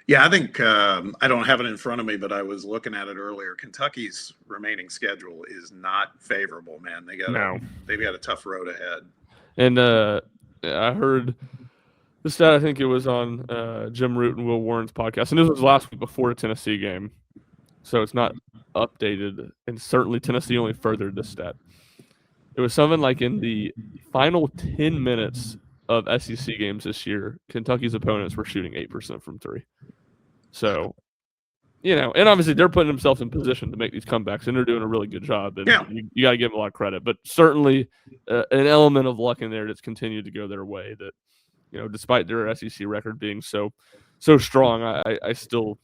Yeah, I think I don't have it in front of me, but I was looking at it earlier. Kentucky's remaining schedule is not favorable, man. They've got a tough road ahead. And I heard the stat, I think it was on Jim Root and Will Warren's podcast, and this was last week before the Tennessee game, so it's not updated, and certainly Tennessee only furthered this stat. It was something like in the final 10 minutes of SEC games this year, Kentucky's opponents were shooting 8% from three. So, and obviously they're putting themselves in position to make these comebacks, and they're doing a really good job. And you got to give them a lot of credit. But certainly an element of luck in there that's continued to go their way. That, despite their SEC record being so strong, I still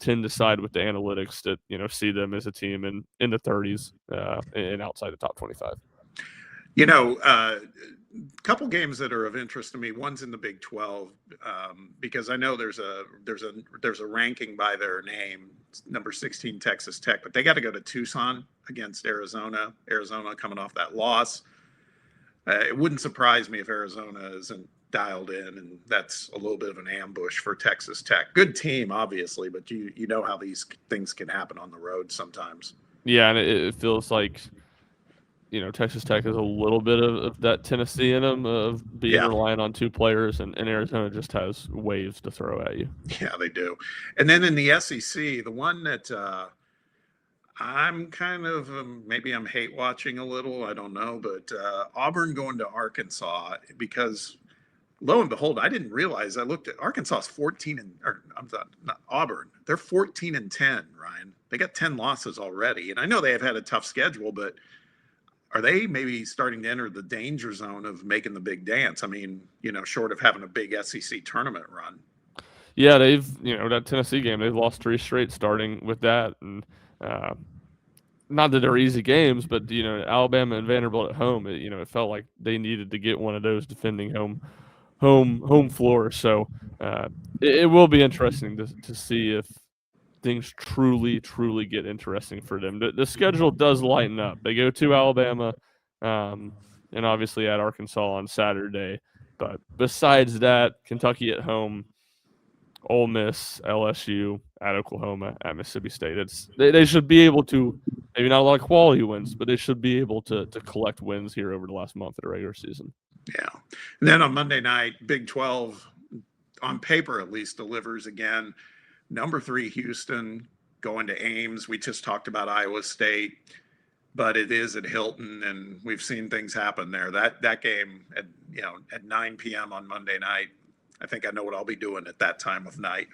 tend to side with the analytics that see them as a team in the 30s and outside the top 25. Couple games that are of interest to me. One's in the Big 12 because I know there's a ranking by their name, number 16 Texas Tech, but they got to go to Tucson against Arizona. Arizona coming off that loss. It wouldn't surprise me if Arizona isn't dialed in, and that's a little bit of an ambush for Texas Tech. Good team, obviously, but you know how these things can happen on the road sometimes. Yeah, and it feels like Texas Tech has a little bit of that Tennessee in them of being reliant on two players, and Arizona just has waves to throw at you. Yeah, they do. And then in the SEC, the one that I'm kind of maybe I'm hate watching a little, I don't know, but Auburn going to Arkansas, because lo and behold, I didn't realize, I looked at Arkansas's 14 not Auburn. They're 14-10, Ryan. They got 10 losses already. And I know they have had a tough schedule, but are they maybe starting to enter the danger zone of making the big dance? I mean, short of having a big SEC tournament run. Yeah, they've, that Tennessee game, they've lost 3 straight starting with that. And not that they're easy games, but, Alabama and Vanderbilt at home, it felt like they needed to get one of those defending home floor. So it will be interesting to see if things truly get interesting for them. The schedule does lighten up. They go to Alabama and obviously at Arkansas on Saturday. But besides that, Kentucky at home, Ole Miss, LSU, at Oklahoma, at Mississippi State. They should be able to, maybe not a lot of quality wins, but they should be able to collect wins here over the last month of the regular season. Yeah. And then on Monday night, Big 12, on paper at least, delivers again. Number 3, Houston, going to Ames. We just talked about Iowa State, but it is at Hilton, and we've seen things happen there. That game at 9 p.m. on Monday night, I think I know what I'll be doing at that time of night.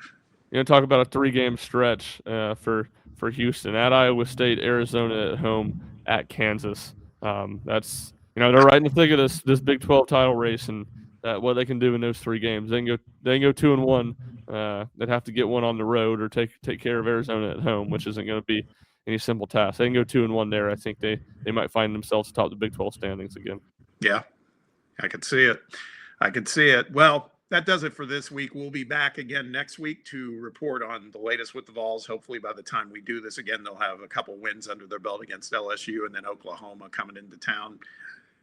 Talk about a 3-game stretch for Houston, at Iowa State, Arizona at home, at Kansas. That's they're right in the thick of this Big 12 title race, and what they can do in those 3 games. They can go 2-1. They'd have to get one on the road or take care of Arizona at home, which isn't going to be any simple task. They can go 2-1 there. I think they might find themselves atop the Big 12 standings again. Yeah, I could see it. Well, that does it for this week. We'll be back again next week to report on the latest with the Vols. Hopefully by the time we do this again, they'll have a couple wins under their belt against LSU and then Oklahoma coming into town.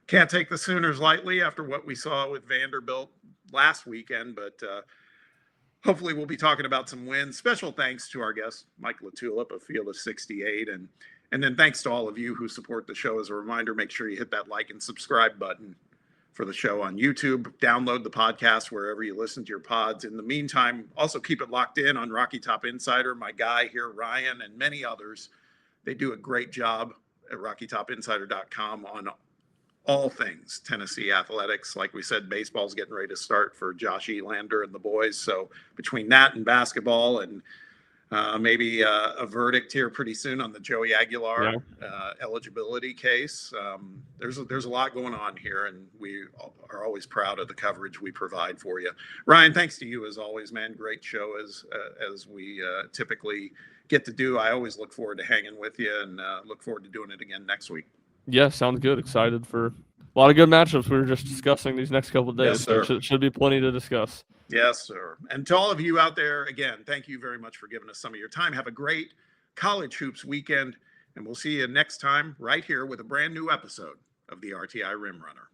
Can't take the Sooners lightly after what we saw with Vanderbilt last weekend, but hopefully we'll be talking about some wins. Special thanks to our guest, Mike LaTulip of Field of 68. And then thanks to all of you who support the show. As a reminder, make sure you hit that like and subscribe button for the show on YouTube. Download the podcast wherever you listen to your pods. In the meantime, also keep it locked in on Rocky Top Insider. My guy here, Ryan, and many others, they do a great job at RockyTopInsider.com on all things Tennessee athletics. Like we said, baseball's getting ready to start for Josh Elander and the boys. So between that and basketball and maybe a verdict here pretty soon on the Joey Aguilar eligibility case. There's a lot going on here, and we are always proud of the coverage we provide for you. Ryan, thanks to you as always, man. Great show as we typically get to do. I always look forward to hanging with you and look forward to doing it again next week. Yeah, sounds good. Excited for a lot of good matchups we were just discussing these next couple of days. Yes, sir. So should be plenty to discuss. Yes, sir. And to all of you out there, again, thank you very much for giving us some of your time. Have a great college hoops weekend, and we'll see you next time right here with a brand new episode of the RTI Rim Runner.